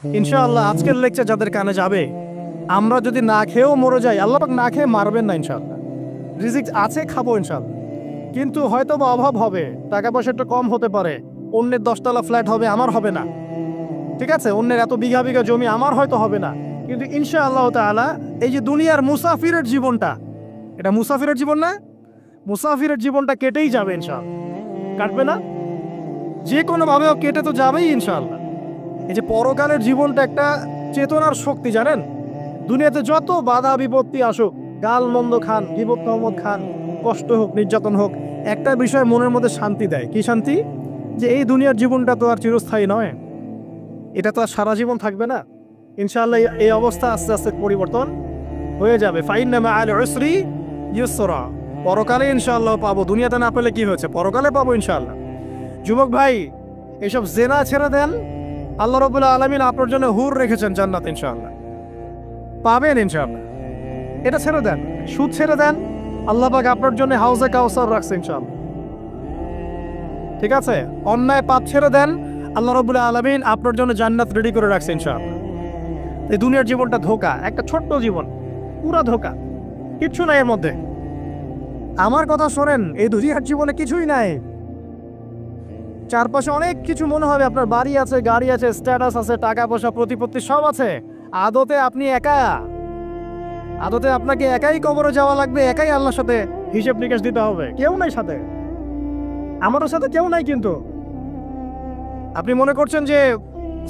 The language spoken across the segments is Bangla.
ইনশাআল্লাহ আজকের লেকচার যাদের কানে যাবে, আমরা যদি না খেয়েও মরে যাই, আল্লাহ পাক না খেয়ে মারবেন না ইনশাআল্লাহ। রিজিক আছে, খাবো ইনশাআল্লাহ। কিন্তু হয়তো বা অভাব হবে, টাকা পয়সা একটু কম হতে পারে, অন্যের 10তলা ফ্ল্যাট হবে, আমার হবে না, ঠিক আছে, অন্যের এত বিঘা বিঘা জমি আমার হয়তো হবে না, কিন্তু ইনশাআল্লাহ তাআলা এই যে দুনিয়ার মুসাফিরের জীবনটা, এটা মুসাফিরের জীবন না, মুসাফিরের জীবনটা কেটেই যাবে ইনশাআল্লাহ। কাটবে না? যে কোনোভাবেও কেটে তো যাবেই ইনশাআল্লাহ। এই যে পরকালের জীবনটা একটা চেতনার শক্তি, জানেন, দুনিয়াতে যত বাধা বিপত্তি আসুক, গাল মন্দ খান, গীবত তহমত খান, কষ্ট হোক, নির্যাতন হোক, একটা বিষয় মনের মধ্যে শান্তি দেয়। কি শান্তি? যে এই দুনিয়ার জীবনটা তো আর চিরস্থায়ী নয়, এটা তো আর সারা জীবন থাকবে না। ইনশাআল্লাহ এই অবস্থা আস্তে আস্তে পরিবর্তন হয়ে যাবে। ফাইন্না মাআল উসরি ইউসরা, পরকালে ইনশাআল্লাহ পাবো, দুনিয়াতে না পেলে কি হয়েছে, পরকালে পাবো ইনশাআল্লাহ। যুবক ভাই, এসব জেনা ছেড়ে দেন, আল্লাহ রাব্বুল আলামিন আপনার জন্য হুর রেখেছেন জান্নাত, ইনশাআল্লাহ পাবেন ইনশাআল্লাহ। এটা ছেড়ে দেন, সুদ ছেড়ে দেন, আল্লাহ পাক আপনার জন্য হাউজে কাউসার রাখছে ইনশাআল্লাহ, ঠিক আছে। অন্যায় পাপ ছেড়ে দেন, আল্লাহ রাব্বুল আলামিন আপনার জন্য জান্নাত রেডি করে রাখছে ইনশাআল্লাহ। এই দুনিয়ার জীবনটা ধোঁকা, একটা ছোট্ট জীবন, পুরা ধোঁকা, কিচ্ছু নাই এর মধ্যে। আমার কথা শোনেন, এই দুনিয়ার জীবনে কিছুই নাই। চারপাশে অনেক কিছু মনে হবে, আপনার বাড়ি আছে, গাড়ি আছে, স্ট্যাটাস আছে, টাকা পয়সা, প্রতিপত্তি সব আছে। আদতে আপনি একা, আদতে আপনাকে একাই কবরে যাওয়া লাগবে, একাই আল্লাহর সাথে হিসেব নিকেশ দিতে হবে। কেউ নাই সাথে, আমারও সাথে কেউ নাই। কিন্তু আপনি মনে করছেন যে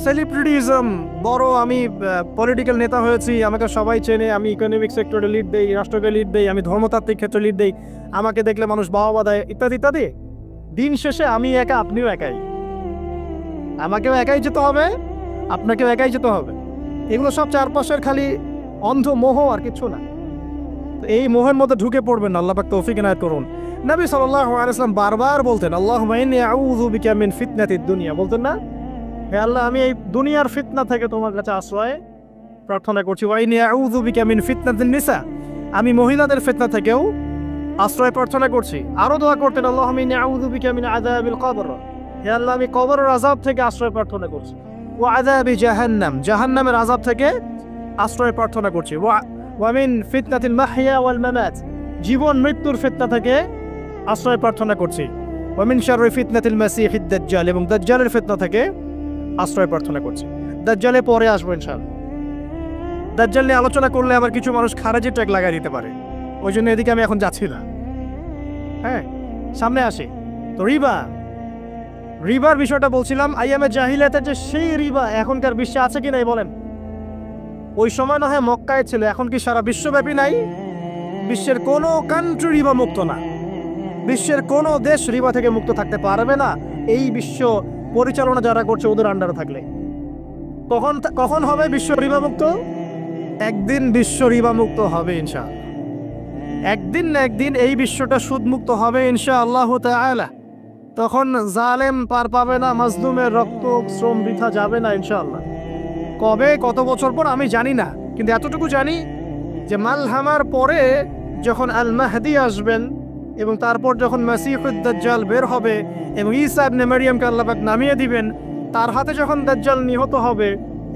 সেলিব্রিটিজম বড়, আমি পলিটিক্যাল নেতা হয়েছি, আমাকে সবাই চেনে, আমি ইকোনমিক সেক্টরে লিড দেই, রাষ্ট্রকে লিড দেই, আমি ধর্মতাত্ত্বিক ক্ষেত্রে লিড দেই, আমাকে দেখলে মানুষ বাহবা দেয়, ইত্যাদি ইত্যাদি। দিন শেষে আমি একা, আপনিও একাই, আমাকেও একাই যেতে হবে, আপনাকেও একাই যেতে হবে। এগুলো সব চারপাশের খালি অন্ধ মোহ, আর কিছু না। এই মোহের মধ্যে ঢুকে পড়বেন না, আল্লাহ পাক তৌফিক ইনায়াত করুন। নবী সাল্লাল্লাহু আলাইহি ওয়াসাল্লাম বারবার বলতেন, আল্লাহুম্মা ইন্নী আউযু বিকা মিন ফিতনাতিদ দুনিয়া, বলতেন না, হে আল্লাহ, আমি এই দুনিয়ার ফিতনা থেকে তোমার কাছে আশ্রয় প্রার্থনা করছি। ওয়া ইন্নী আউযু বিকা মিন ফিতনাতিন নিসা, আমি মহিলাদের ফিতনা থেকেও আশ্রয় প্রার্থনা করছি। আরো দোয়া করতেন, আল্লাহুম্মা ইন্নী আউযু বিকা মিন আযাবিল কবর, হে আল্লাহ, আমি কবরের আযাব থেকে আশ্রয় প্রার্থনা করছি। ওয়া আযাবি জাহান্নাম, জাহান্নামের আযাব থেকে আশ্রয় প্রার্থনা করছি। ওয়া মিন ফিতনাতিল মাহইয়া ওয়াল মামাত, জীবন মৃত্যুর ফিতনা থেকে আশ্রয় প্রার্থনা করছি। ওয়া মিন শাররি ফিতনাতিল মাসিহিদ দাজ্জাল, এবং দাজ্জালের ফিতনা থেকে আশ্রয় প্রার্থনা করছি। দাজ্জালে পরে আসবো ইনশাআল্লাহ। দাজ্জাল নিয়ে আলোচনা করলে আবার কিছু মানুষ খারাজি ট্যাগ লাগাই দিতে পারে, ওই জন্য এদিকে আমি এখন যাচ্ছি না। হ্যাঁ, সামনে আসি তো। রিবার বিষয়টা বলছিলাম, আইয়ামে জাহিলিয়াতের যে সেই রিবা এখনকার বিশ্বে আছে কি নাই বলেন? ওই সময় না হয় মক্কায় ছিল, এখন কি সারা বিশ্বব্যাপী নাই? বিশ্বের কোনো কান্ট্রি রিবা মুক্ত না, বিশ্বের কোনো দেশ রিবা থেকে মুক্ত থাকতে পারবে না, এই বিশ্ব পরিচালনা যারা করছে ওদের আন্ডারে থাকলে। কখন হবে বিশ্ব রিবা মুক্ত? একদিন বিশ্ব রিবা মুক্ত হবে ইনশাআল্লাহ, একদিন না একদিন এই বিশ্বটা সুদ মুক্ত হবে ইনশাআল্লাহ তাআলা। তখন জালেম পার পাবে না, মাজলুমের রক্ত শ্রম বৃথা যাবে না ইনশাআল্লাহ। কবে, কত বছর পর আমি জানি না, কিন্তু এতটুকু জানি যে মালহামার পরে যখন আল মাহদি আসবেন, এবং তারপর যখন মাসিহুদ দাজ্জাল বের হবে এবং ঈসা ইবনে মারইয়ামকে আল্লাহ পাক নামিয়ে দিবেন, তার হাতে যখন দাজ্জাল নিহত হবে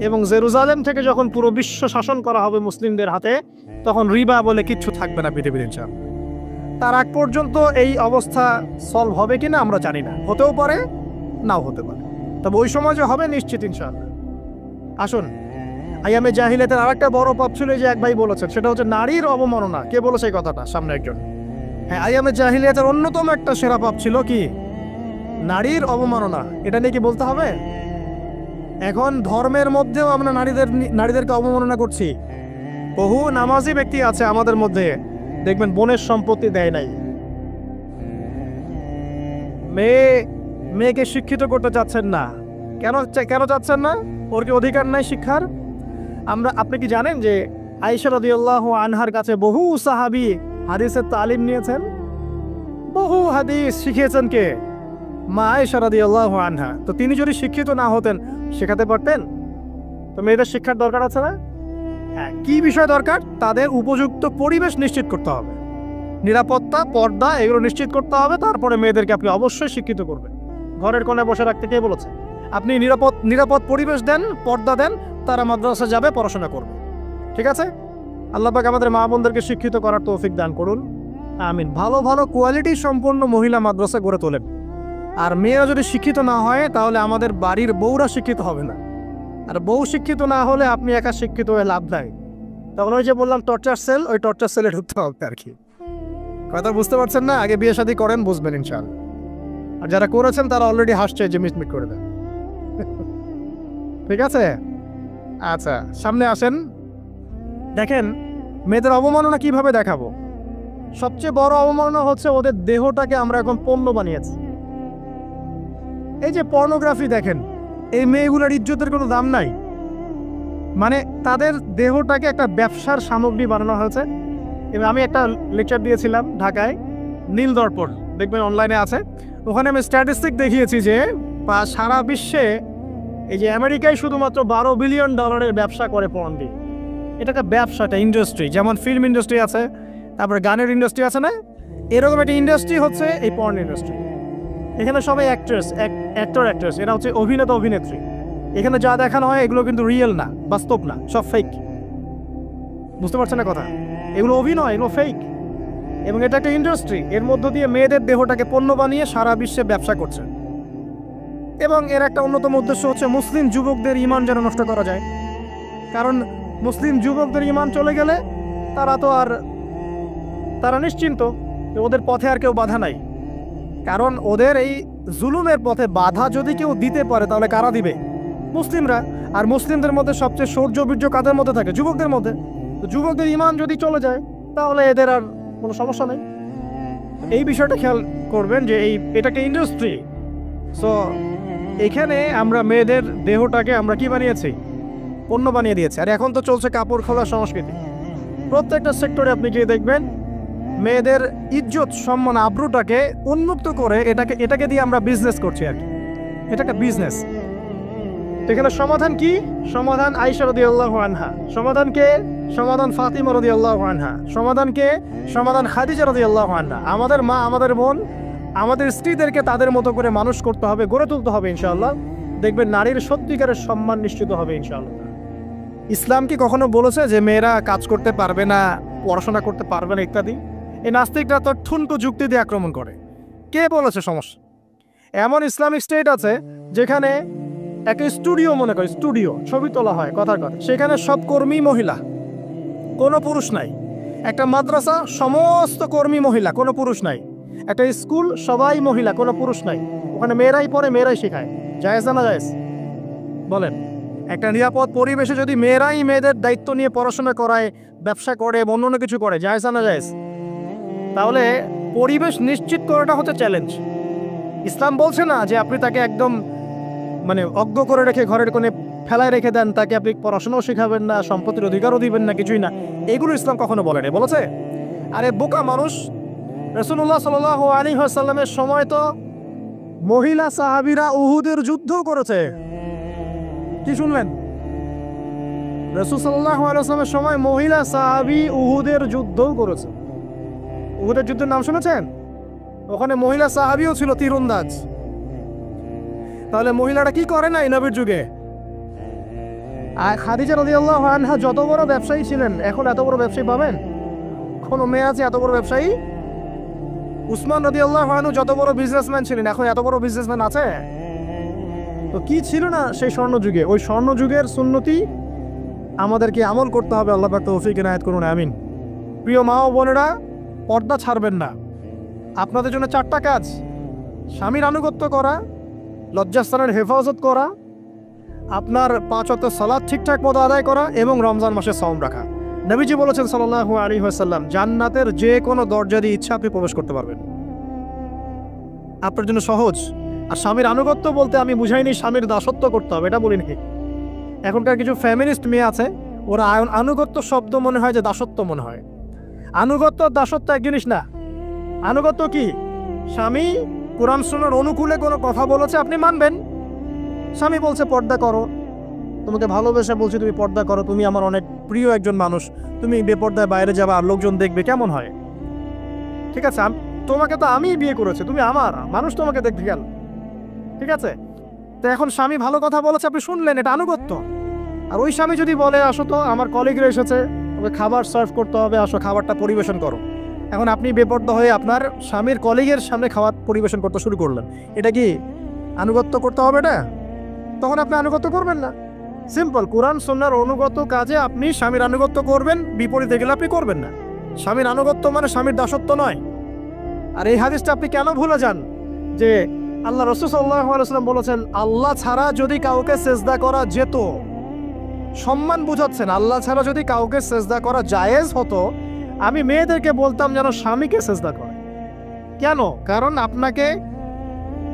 এবং জেরুজালেম থেকে যখন পুরো বিশ্ব শাসন করা হবে মুসলিমদের হাতে, তখন রিবা বলে কিচ্ছু থাকবে না পৃথিবীর ইনশাআল্লাহ। তার আগ পর্যন্ত এই অবস্থা সলভ হবে কিনা আমরা জানি না, হতেও পারে, নাও হতে পারে, তবে ওই সময় যে হবে নিশ্চিত ইনশাআল্লাহ। আসুন, আইয়ামে জাহিলিয়াতের আরেকটা বড় পাপ ছিল যে এক ভাই বলেছেন, সেটা হচ্ছে নারীর অবমাননা। কে বলেছে এই কথাটা? সামনে একজন। হ্যাঁ, আইয়ামে জাহিলিয়াতের অন্যতম একটা সেরা পাপ ছিল কি? নারীর অবমাননা। এটা নিয়ে কি বলতে হবে? এখন ধর্মের মধ্যেও আমরা নারীদেরকে অবমাননা করছি। বহু নামাজি ব্যক্তি আছে আমাদের মধ্যে, দেখবেন বোনের সম্পত্তি দেয় নাই, মেয়েকে শিক্ষিত করতে চাচ্ছেন না। কেন চাচ্ছেন না? ওর কি অধিকার নাই শিক্ষার? আপনি কি জানেন যে আয়েশা রাদিয়াল্লাহু আনহার কাছে বহু সাহাবী হাদিসের তালিম নিয়েছেন, বহু হাদিস শিখিয়েছেন কে? মা আয়েশা রাদিয়াল্লাহু আনহা। তো তিনি যদি শিক্ষিত না হতেন, শেখাতে পারতেন? তো মেয়েদের শিক্ষার দরকার আছে না? হ্যাঁ, কি বিষয় দরকার? তাদের উপযুক্ত পরিবেশ নিশ্চিত করতে হবে, নিরাপত্তা, পর্দা, এগুলো নিশ্চিত করতে হবে। তারপরে মেয়েদেরকে আপনি অবশ্যই শিক্ষিত করবেন। ঘরের কোণে বসে রাখতে কে বলেছে? আপনি নিরাপদ পরিবেশ দেন, পর্দা দেন, তারা মাদ্রাসা যাবে, পড়াশোনা করবে। ঠিক আছে? আল্লাহ পাক আমাদের মা বোনদেরকে শিক্ষিত করার তৌফিক দান করুন, আমিন। ভালো ভালো কোয়ালিটি সম্পন্ন মহিলা মাদ্রাসা গড়ে তোলেন। আর মেয়েরা যদি শিক্ষিত না হয় তাহলে আমাদের বাড়ির বউরা শিক্ষিত হবে না। আর বউ শিক্ষিত না হলে আপনি একা শিক্ষিত হয়ে লাভ নাই। তখন ওই যে বললাম টর্চার সেল, ওই টর্চার সেলে ঢুকতে হবে আর কি। কথা বুঝতে পারছেন না? আগে বিয়ে শাদী করেন, বুঝবেন ইনশাআল্লাহ। আর যারা করেছেন তারা অলরেডি হাসছে যে মিটমিট করে দেন। ঠিক আছে? আচ্ছা, সামনে আসেন। দেখেন মেয়েদের অবমাননা কিভাবে দেখাবো। সবচেয়ে বড় অবমাননা হচ্ছে ওদের দেহটাকে আমরা এখন পণ্য বানিয়েছি। এই যে পর্নোগ্রাফি দেখেন, এই মেয়েগুলোর ইজ্জতের কোনো দাম নাই। মানে তাদের দেহটাকে একটা ব্যবসার সামগ্রী বানানো হয়েছে। এবং আমি একটা লেকচার দিয়েছিলাম ঢাকায়, নীল দর্পণ, দেখবেন অনলাইনে আছে। ওখানে আমি স্ট্যাটিস্টিক দেখিয়েছি যে সারা বিশ্বে এই যে আমেরিকায় শুধুমাত্র $12 বিলিয়ন ব্যবসা করে পর্ন দিয়ে। এটা একটা ব্যবসা, একটা ইন্ডাস্ট্রি। যেমন ফিল্ম ইন্ডাস্ট্রি আছে, তারপরে গানের ইন্ডাস্ট্রি আছে না, এরকম একটা ইন্ডাস্ট্রি হচ্ছে এই পর্ন ইন্ডাস্ট্রি। এখানে সবাই অ্যাক্ট্রেস, এরা হচ্ছে অভিনেতা অভিনেত্রী। এখানে যা দেখানো হয় এগুলো কিন্তু রিয়েল না, বাস্তব না, সব ফেক। বুঝতে পারছেন না কথা? এগুলো অভিনয়, এগুলো ফেক। এবং এটা একটা ইন্ডাস্ট্রি, এর মধ্য দিয়ে মেয়েদের দেহটাকে পণ্য বানিয়ে সারা বিশ্বে ব্যবসা করছে। এবং এর একটা অন্যতম উদ্দেশ্য হচ্ছে মুসলিম যুবকদের ঈমান যেন নষ্ট করা যায়। কারণ মুসলিম যুবকদের ঈমান চলে গেলে তারা নিশ্চিন্ত, ওদের পথে আর কেউ বাধা নাই। কারণ ওদের এই জুলুমের পথে বাধা যদি কেউ দিতে পারে তাহলে কারা দিবে? মুসলিমরা। আর মুসলিমদের মধ্যে সবচেয়ে শৌর্য বীর্য কাদের মধ্যে থাকে? যুবকদের মধ্যে। তো যুবকদের ঈমান যদি চলে যায় তাহলে এদের আর কোনো সমস্যা নেই। এই বিষয়টা খেয়াল করবেন যে এটা একটা ইন্ডাস্ট্রি। সো এখানে আমরা মেয়েদের দেহটাকে আমরা কি বানিয়েছি? পণ্য বানিয়ে দিয়েছি। আর এখন তো চলছে কাপড় খোলার সংস্কৃতি। প্রত্যেকটা সেক্টরে আপনি গিয়ে দেখবেন মেয়েদের ইজ্জত, সম্মান, আব্রুটাকে উন্মুক্ত করে এটাকে দিয়ে আমরা বিজনেস করছি আর কি। এটা একটা বিজনেস। এখানে সমাধান কি? সমাধান আয়েশা রাদিয়াল্লাহু আনহা। সমাধান ফাতিমা রাদিয়াল্লাহু আনহা। সমাধান খাদিজা রাদিয়াল্লাহু আনহা। আমাদের মা, আমাদের বোন, আমাদের স্ত্রীদেরকে তাদের মতো করে মানুষ করতে হবে, গড়ে তুলতে হবে ইনশাআল্লাহ। দেখবেন নারীর সত্যিকারের সম্মান নিশ্চিত হবে ইনশাআল্লাহ। ইসলাম কি কখনো বলেছে যে মেয়েরা কাজ করতে পারবে না, পড়াশোনা করতে পারবে না ইত্যাদি? এই নাস্তিকরা তো ঠুনকো যুক্তি দিয়ে আক্রমণ করে। কে বলেছে? সমস্যা এমন ইসলামিক স্টেট আছে যেখানে একটা স্টুডিও, মনে করে স্টুডিও, ছবি তোলা হয়, কথার কথা, সেখানে সব কর্মী মহিলা, কোনো পুরুষ নাই। একটা মাদ্রাসা, সমস্ত কর্মী মহিলা, কোনো পুরুষ নাই। একটা স্কুল, সবাই মহিলা, কোনো পুরুষ নাই। ওখানে মেয়েরাই পড়ে, মেয়েরাই শেখায়। জায়েজ না জায়েজ বলেন? একটা নিরাপদ পরিবেশে যদি মেয়েরাই মেয়েদের দায়িত্ব নিয়ে পড়াশোনা করায়, ব্যবসা করে, অন্য কিছু করে, জায়েজ না জায়েজ? তাহলে পরিবেশ নিশ্চিত করাটা হচ্ছে চ্যালেঞ্জ। ইসলাম বলছে না যে আপনি তাকে একদম অজ্ঞ করে রেখে ঘরের কোণে ফেলায় রেখে দেন, তাকে আপনি পড়াশোনাও শেখাবেন না, সম্পত্তির অধিকারও দিবেন না, কিছুই না। এগুলো ইসলাম কখনো বলেনি। বলেছে? আরে বোকা মানুষ! রাসূলুল্লাহ সাল্লাল্লাহু আলাইহি ওয়াসাল্লামের সময় তো মহিলা সাহাবীরা উহুদের যুদ্ধ করেছে। কি শুনলেন? রাসূল সাল্লাল্লাহু আলাইহি ওয়াসাল্লামের সময় মহিলা সাহাবী উহুদের যুদ্ধও করেছে। উহুদের যুদ্ধের নাম শুনেছেন? ওখানে মহিলা সাহাবীও ছিল, তীরন্দাজ। তাহলে মহিলারা কি করে নাই নবীর যুগে? আর খাদিজা রাদিয়াল্লাহু আনহা যত বড় ব্যবসায়ী ছিলেন, এখন এত বড় ব্যবসায়ী পাবেন? কোনো মেয়ে আছে এত বড় ব্যবসায়ী? উসমান রাদিয়াল্লাহু আনহু যত বড় বিজনেসম্যান ছিলেন, এখন এত বড় বিজনেসম্যান আছে? তো কি ছিল না সেই স্বর্ণযুগে? ওই স্বর্ণযুগের সুন্নতি আমাদেরকে আমল করতে হবে। আল্লাহ পাক তৌফিক এনায়েত করুন, আমিন। প্রিয় মা ও বোনেরা, পর্দা ছাড়বেন না। আপনাদের জন্য 4টা কাজ: স্বামীর আনুগত্য করা, লজ্জাস্থানের হেফাজত করা, আপনার 5 ওয়াক্ত সালাত ঠিকঠাক মতো আদায় করা এবং রমজান মাসে সওম রাখা। নবীজি বলেছেন সাল্লাল্লাহু আলাইহি ওয়াসাল্লাম, জান্নাতের যে কোনো দরজা দিয়ে ইচ্ছা আপনি প্রবেশ করতে পারবেন। আপনার জন্য সহজ। আর স্বামীর আনুগত্য বলতে আমি বুঝাইনি স্বামীর দাসত্ব করতে হবে, এটা বলিনি। এখনকার কিছু ফ্যামিনিস্ট মেয়ে আছে, ওরা আনুগত্য শব্দ মনে হয় যে দাসত্ব মনে হয়। আনুগত্য দাসত্ব এক জিনিস না। আনুগত্য কি? স্বামী কোরআন সুন্নাহর অনুকূলে কোনো কথা বলেছে, আপনি মানবেন। স্বামী বলছে পর্দা করো, তোমাকে ভালোবেসে বলছি তুমি পর্দা করো, তুমি আমার অনেক প্রিয় একজন মানুষ, তুমি বেপর্দায় বাইরে যাবে আর লোকজন দেখবে, কেমন হয়? ঠিক আছে, তোমাকে তো আমিই বিয়ে করেছি, তুমি আমার মানুষ, তোমাকে দেখতে গেল। ঠিক আছে, তো এখন স্বামী ভালো কথা বলেছে, আপনি শুনলেন, এটা আনুগত্য। আর ওই স্বামী যদি বলে আসো তো আমার কলিগরা এসেছে, ওকে খাবার সার্ভ করতে হবে, আসো খাবারটা পরিবেশন করো, এখন আপনি বেপরোয়া হয়ে আপনার স্বামীর কলিগের সামনে খাবার পরিবেশন করতে শুরু করলেন, এটা কি আনুগত্য করতে হবে? এটা তখন আপনি আনুগত্য করবেন না। সিম্পল, কোরআন সুন্নাহর অনুগত কাজে আপনি স্বামীর আনুগত্য করবেন, বিপরীতে গেলে আপনি করবেন না। স্বামীর আনুগত্য মানে স্বামীর দাসত্ব নয়। আর এই হাদিসটা আপনি কেন ভুলে যান যে আল্লাহ রাসূল সাল্লাল্লাহু আলাইহি ওয়াসাল্লাম বলেছেন আল্লাহ ছাড়া যদি কাউকে সেজদা করা যেত, সম্মান বুঝাচ্ছেন, আল্লাহ ছাড়া যদি কাউকে সেজদা করা জায়েজ হতো, আমি মেয়েদেরকে বলতাম যেন স্বামীকে সেজদা করে। কেন? কারণ আপনাকে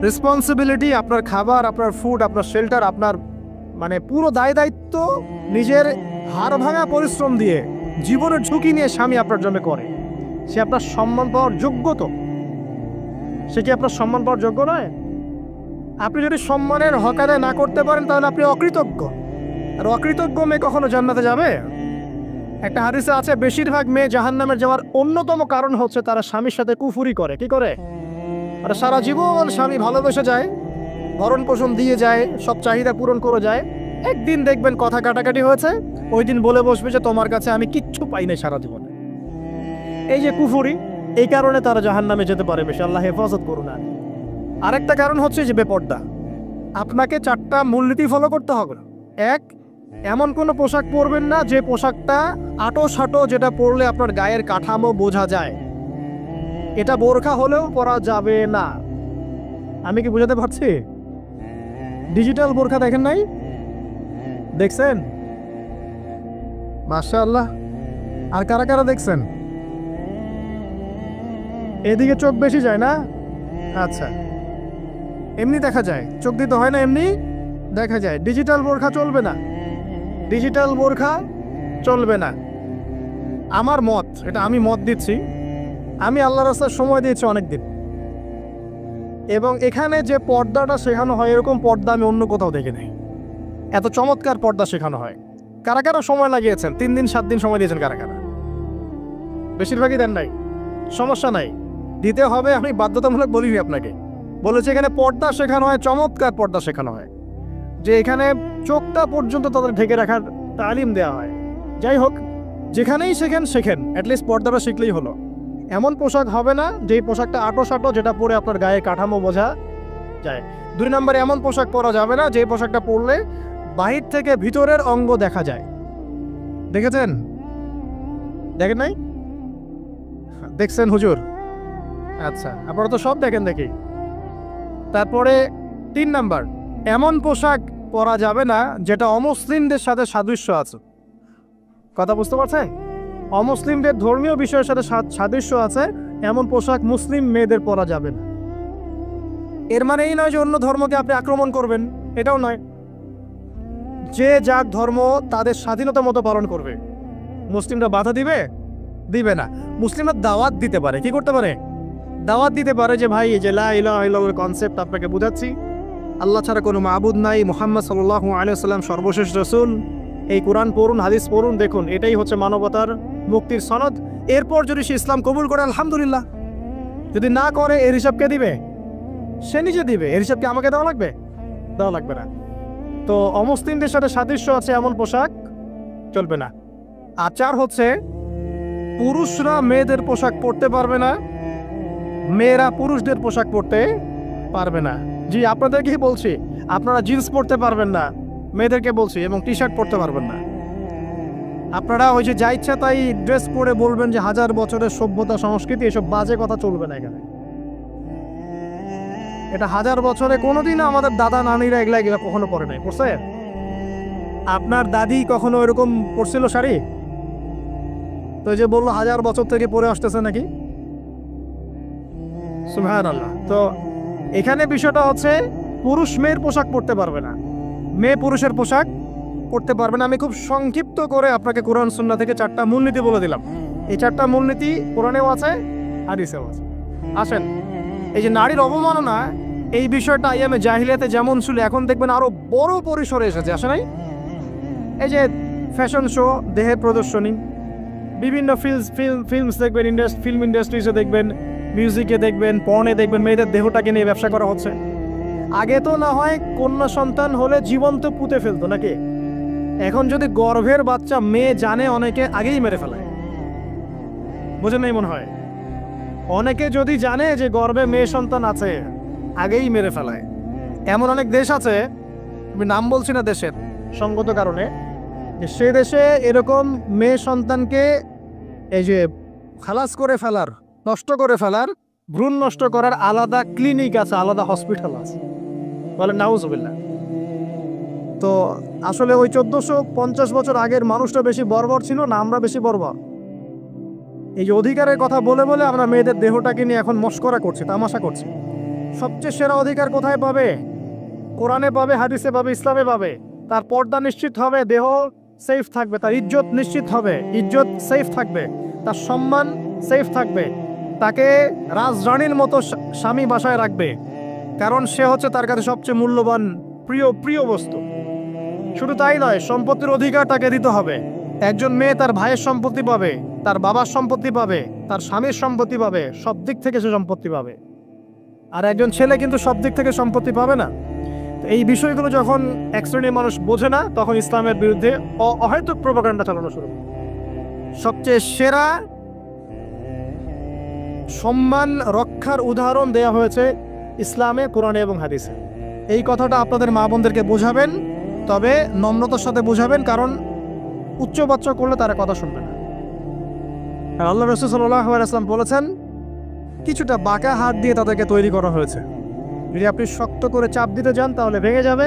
রেসপন্সিবিলিটি, আপনার খাবার, আপনার ফুড, আপনার শেল্টার, আপনার মানে পুরো দায় দায়িত্ব নিজের হাড় ভাঙা পরিশ্রম দিয়ে, জীবনের ঝুঁকি নিয়ে স্বামী আপনার জন্য করে। সে আপনার সম্মান পাওয়ার যোগ্য তো? সে কি আপনার সম্মান পাওয়ার যোগ্য নয়? আপনি যদি সম্মানের হক আদায় না করতে পারেন তাহলে আপনি অকৃতজ্ঞ। আর অকৃতজ্ঞ মেয়ে কখনো জান্নাতে যাবে? একটা হাদিসে আছে বেশিরভাগ মেয়ে জাহান্নামে যাওয়ার অন্যতম কারণ হচ্ছে তারা স্বামীর সাথে কুফুরি করে। কি করে? আর সারা জীবন স্বামী ভালোবেসে যায়, ভরণ পোষণ দিয়ে যায়, সব চাহিদা পূরণ করে যায়, একদিন দেখবেন কথা কাটাকাটি হয়েছে, ওই দিন বলে বসবে যে তোমার কাছে আমি কিচ্ছু পাই নাই সারা জীবনে। এই যে কুফুরি, এই কারণে তারা জাহান্নামে যেতে পারে বেশি। আল্লাহ হেফাজত করুন। আরেকটা কারণ হচ্ছে যে বেপর্দা। আপনাকে 4টা মূলনীতি ফলো করতে হবে। 1, এমন কোনো পোশাক পরবেন না যে পোশাকটা আটো-সাটো, যেটা পরলে আপনার গায়ের কাঠামো বোঝা যায়। এটা বোরখা হলেও পরা যাবে না। আমি কি বোঝাতে পারছি? ডিজিটাল বোরখা দেখেন নাই? দেখছেন? মাশাআল্লাহ। আর কারা কারা দেখছেন? এদিকে চোখ বেশি যায় না? আচ্ছা, এমনি দেখা যায়, চোখ দিতে হয় না, এমনি দেখা যায়। ডিজিটাল বোরখা চলবে না, ডিজিটাল বোরখা চলবে না। আমার মত, এটা আমি মত দিচ্ছি, আমি আল্লাহর রাস্তায় সময় দিয়েছি অনেক দিন, এবং এখানে যে পর্দাটা শেখানো হয় এরকম পর্দা আমি অন্য কোথাও দেখি নাই। এত চমৎকার পর্দা শেখানো হয়। কারা কারা সময় লাগিয়েছেন? 3 দিন 7 দিন সময় দিয়েছেন কারা কারা? বেশিরভাগই দেন নাই। সমস্যা নাই, দিতে হবে। আমি বাধ্যতামূলক বলিনি আপনাকে, বলেছি এখানে পর্দা শেখানো হয়, চমৎকার পর্দা শেখানো হয়, যে এখানে চোখটা পর্যন্ত তাদের ঢেকে রাখার তালিম দেওয়া হয়। যাই হোক, যেখানেই শেখেন অ্যাটলিস্ট পর্দাটা শিখলেই হলো। এমন পোশাক হবে না যেই পোশাকটা আটো-সাটো, যেটা পরে আপনার গায়ে কাঠামো বোঝা যায়। 2 নম্বরে এমন পোশাক পরা যাবে না যেই পোশাকটা পরলে বাহির থেকে ভিতরের অঙ্গ দেখা যায়। দেখেছেন? দেখেন নাই? দেখছেন হুজুর? আচ্ছা, আপনারা তো সব দেখেন দেখি। তারপরে 3 নাম্বার, এমন পোশাক পরা যাবে না যেটা অমুসলিমদের সাথে সাদৃশ্য আছে। কথা বুঝতে পারছেন? অমুসলিমদের ধর্মীয় বিষয়ের সাথে সাদৃশ্য আছে এমন পোশাক মুসলিম মেয়েদের পরা যাবে না। এর মানে এই নয় যে অন্য ধর্মকে আপনি আক্রমণ করবেন, এটাও নয়। যে যার ধর্ম তাদের স্বাধীনতা মতো পালন করবে। মুসলিমরা বাধা দিবে? দিবে না। মুসলিমরা দাওয়াত দিতে পারে। কি করতে পারে? দাওয়াত দিতে পারে যে ভাই, এই যে লা ইলাহা ইল্লাল্লাহর কনসেপ্ট আপনাকে বুঝাচ্ছি, আল্লাহ ছাড়া কোনো মাবুদ নাই, মুহাম্মদ সাল্লাল্লাহু আলাইহি ওয়াসাল্লাম সর্বশেষ রাসূল, এই কোরআন পড়ুন, হাদিস পড়ুন, দেখুন এটাই হচ্ছে মানবতার মুক্তির সনদ। এরপর যদি সে ইসলাম কবুল করে আলহামদুলিল্লাহ, যদি না করে এর হিসাব কে দিবে? সে নিজে দিবে। এর হিসাব কি আমাকে দেওয়া লাগবে? দেওয়া লাগবে না। তো অমুসলিমদের সাথে সাদৃশ্য আছে এমন পোশাক চলবে না। আচার হচ্ছে পুরুষরা মেয়েদের পোশাক পরতে পারবে না, মেয়েরা পুরুষদের পোশাক পরতে পারবে না। জি, আপনাদেরকেই বলছি, আপনারা জিন্স পরতে পারবেন না, মেয়েদেরকে বলছি, এবং টি শার্ট পরতে পারবেন না। আপনারা ওই যে যা ইচ্ছা তাই ড্রেস পরে বলবেন যে 1000 বছরের সভ্যতা সংস্কৃতি, এসব বাজে কথা চলবে না এখানে। এটা 1000 বছরে কোনোদিনও আমাদের দাদা নানিরা এগুলা কখনো পরে নাই। পড়ছে? আপনার দাদি কখনো এরকম পরছিল শাড়ি? তো যে বললো 1000 বছর থেকে পরে আসতেছে নাকি? সুবহানাল্লাহ। তো এখানে বিষয়টা হচ্ছে পুরুষ মেয়ের পোশাক পরতে পারবে না, মেয়ে পুরুষের পোশাক পরতে পারবে না। আমি খুব সংক্ষিপ্ত করে আপনাকে কোরআন সুন্নাহ থেকে 4টা মূলনীতি বলে দিলাম। এই 4টা মূলনীতি কোরআনেও আছে, হাদিসেও আছে। আসেন, এই যে নারীর অবমাননা, এই বিষয়টা আইয়ামে জাহিলিয়াতে যেমন ছিল, এখন দেখবেন আরো বড় পরিসরে এসেছে। আসে নাই? এই যে ফ্যাশন শো, দেহের প্রদর্শনী, বিভিন্ন ফিল্মস দেখবেন, ফিল্ম ইন্ডাস্ট্রিজে দেখবেন, মিউজিকে দেখবেন, পর্নে দেখবেন, মেয়েদের দেহটাকে নিয়ে ব্যবসা করা হচ্ছে। আগে তো না হয় কন্যা সন্তান হলে জীবন্ত পুঁতে ফেলতো নাকি, এখন যদি গর্ভের বাচ্চা মেয়ে জানে অনেকে আগেই মেরে ফেলায়। বোঝেন নাই মনে হয়? অনেকে যদি জানে যে গর্ভে মেয়ে সন্তান আছে আগেই মেরে ফেলায়। এমন অনেক দেশ আছে, আমি নাম বলছি না দেশের সঙ্গত কারণে, যে সে দেশে এরকম মেয়ে সন্তানকে এই যে খালাস করে ফেলার, নষ্ট করে ফেলার, ভ্রূণ নষ্ট করার আলাদা ক্লিনিক আছে, আলাদা হসপিটাল আছে। বলেন নাউজুবিল্লাহ। তো আসলে ওই 1450 বছর আগের মানুষটা বেশি বর্বর ছিল না আমরা বেশি বর্বর? এই যে অধিকারের কথা বলে বলে আমরা মেয়েদের দেহটাকে নিয়ে এখন মস্করা করছি, তামাশা করছি। সবচেয়ে সেরা অধিকার কোথায় পাবে? কোরআনে পাবে, হাদিসে পাবে, ইসলামে পাবে। তার পর্দা নিশ্চিত হবে, দেহ সেফ থাকবে, তার ইজ্জত নিশ্চিত হবে, ইজ্জত সেফ থাকবে, তার সম্মান সেফ থাকবে, তাকে রাজরানীর মতো স্বামী বাসায় রাখবে, কারণ সে হচ্ছে তার কাছে সবচেয়ে মূল্যবান প্রিয় বস্তু। শুধু তাই নয়, সম্পত্তির অধিকার তাকে দিতে হবে। একজন মেয়ে তার ভাইয়ের সম্পত্তি পাবে, তার বাবার সম্পত্তি পাবে, তার স্বামীর সম্পত্তি পাবে, সব দিক থেকে সে সম্পত্তি পাবে। আর একজন ছেলে কিন্তু সব দিক থেকে সম্পত্তি পাবে না। তো এই বিষয়গুলো যখন এক শ্রেণীর মানুষ বোঝে না, তখন ইসলামের বিরুদ্ধে অহেতুক প্রোপাগান্ডা চালানো শুরু করে। সবচেয়ে সেরা সম্মান রক্ষার উদাহরণ দেয়া হয়েছে ইসলামে, কোরআনে এবং হাদিসে। এই কথাটা আপনাদের মা বোনদেরকে বোঝাবেন, তবে নম্রতার সাথে বোঝাবেন, কারণ উচ্চবাচ্য করলে তারা কথা শুনবে না। আর আল্লাহ রাসূল সাল্লাল্লাহু আলাইহি ওয়াসাল্লাম বলেছেন, কিছুটা বাঁকা হাত দিয়ে তাদেরকে তৈরি করা হয়েছে। যদি আপনি শক্ত করে চাপ দিতে যান তাহলে ভেঙে যাবে,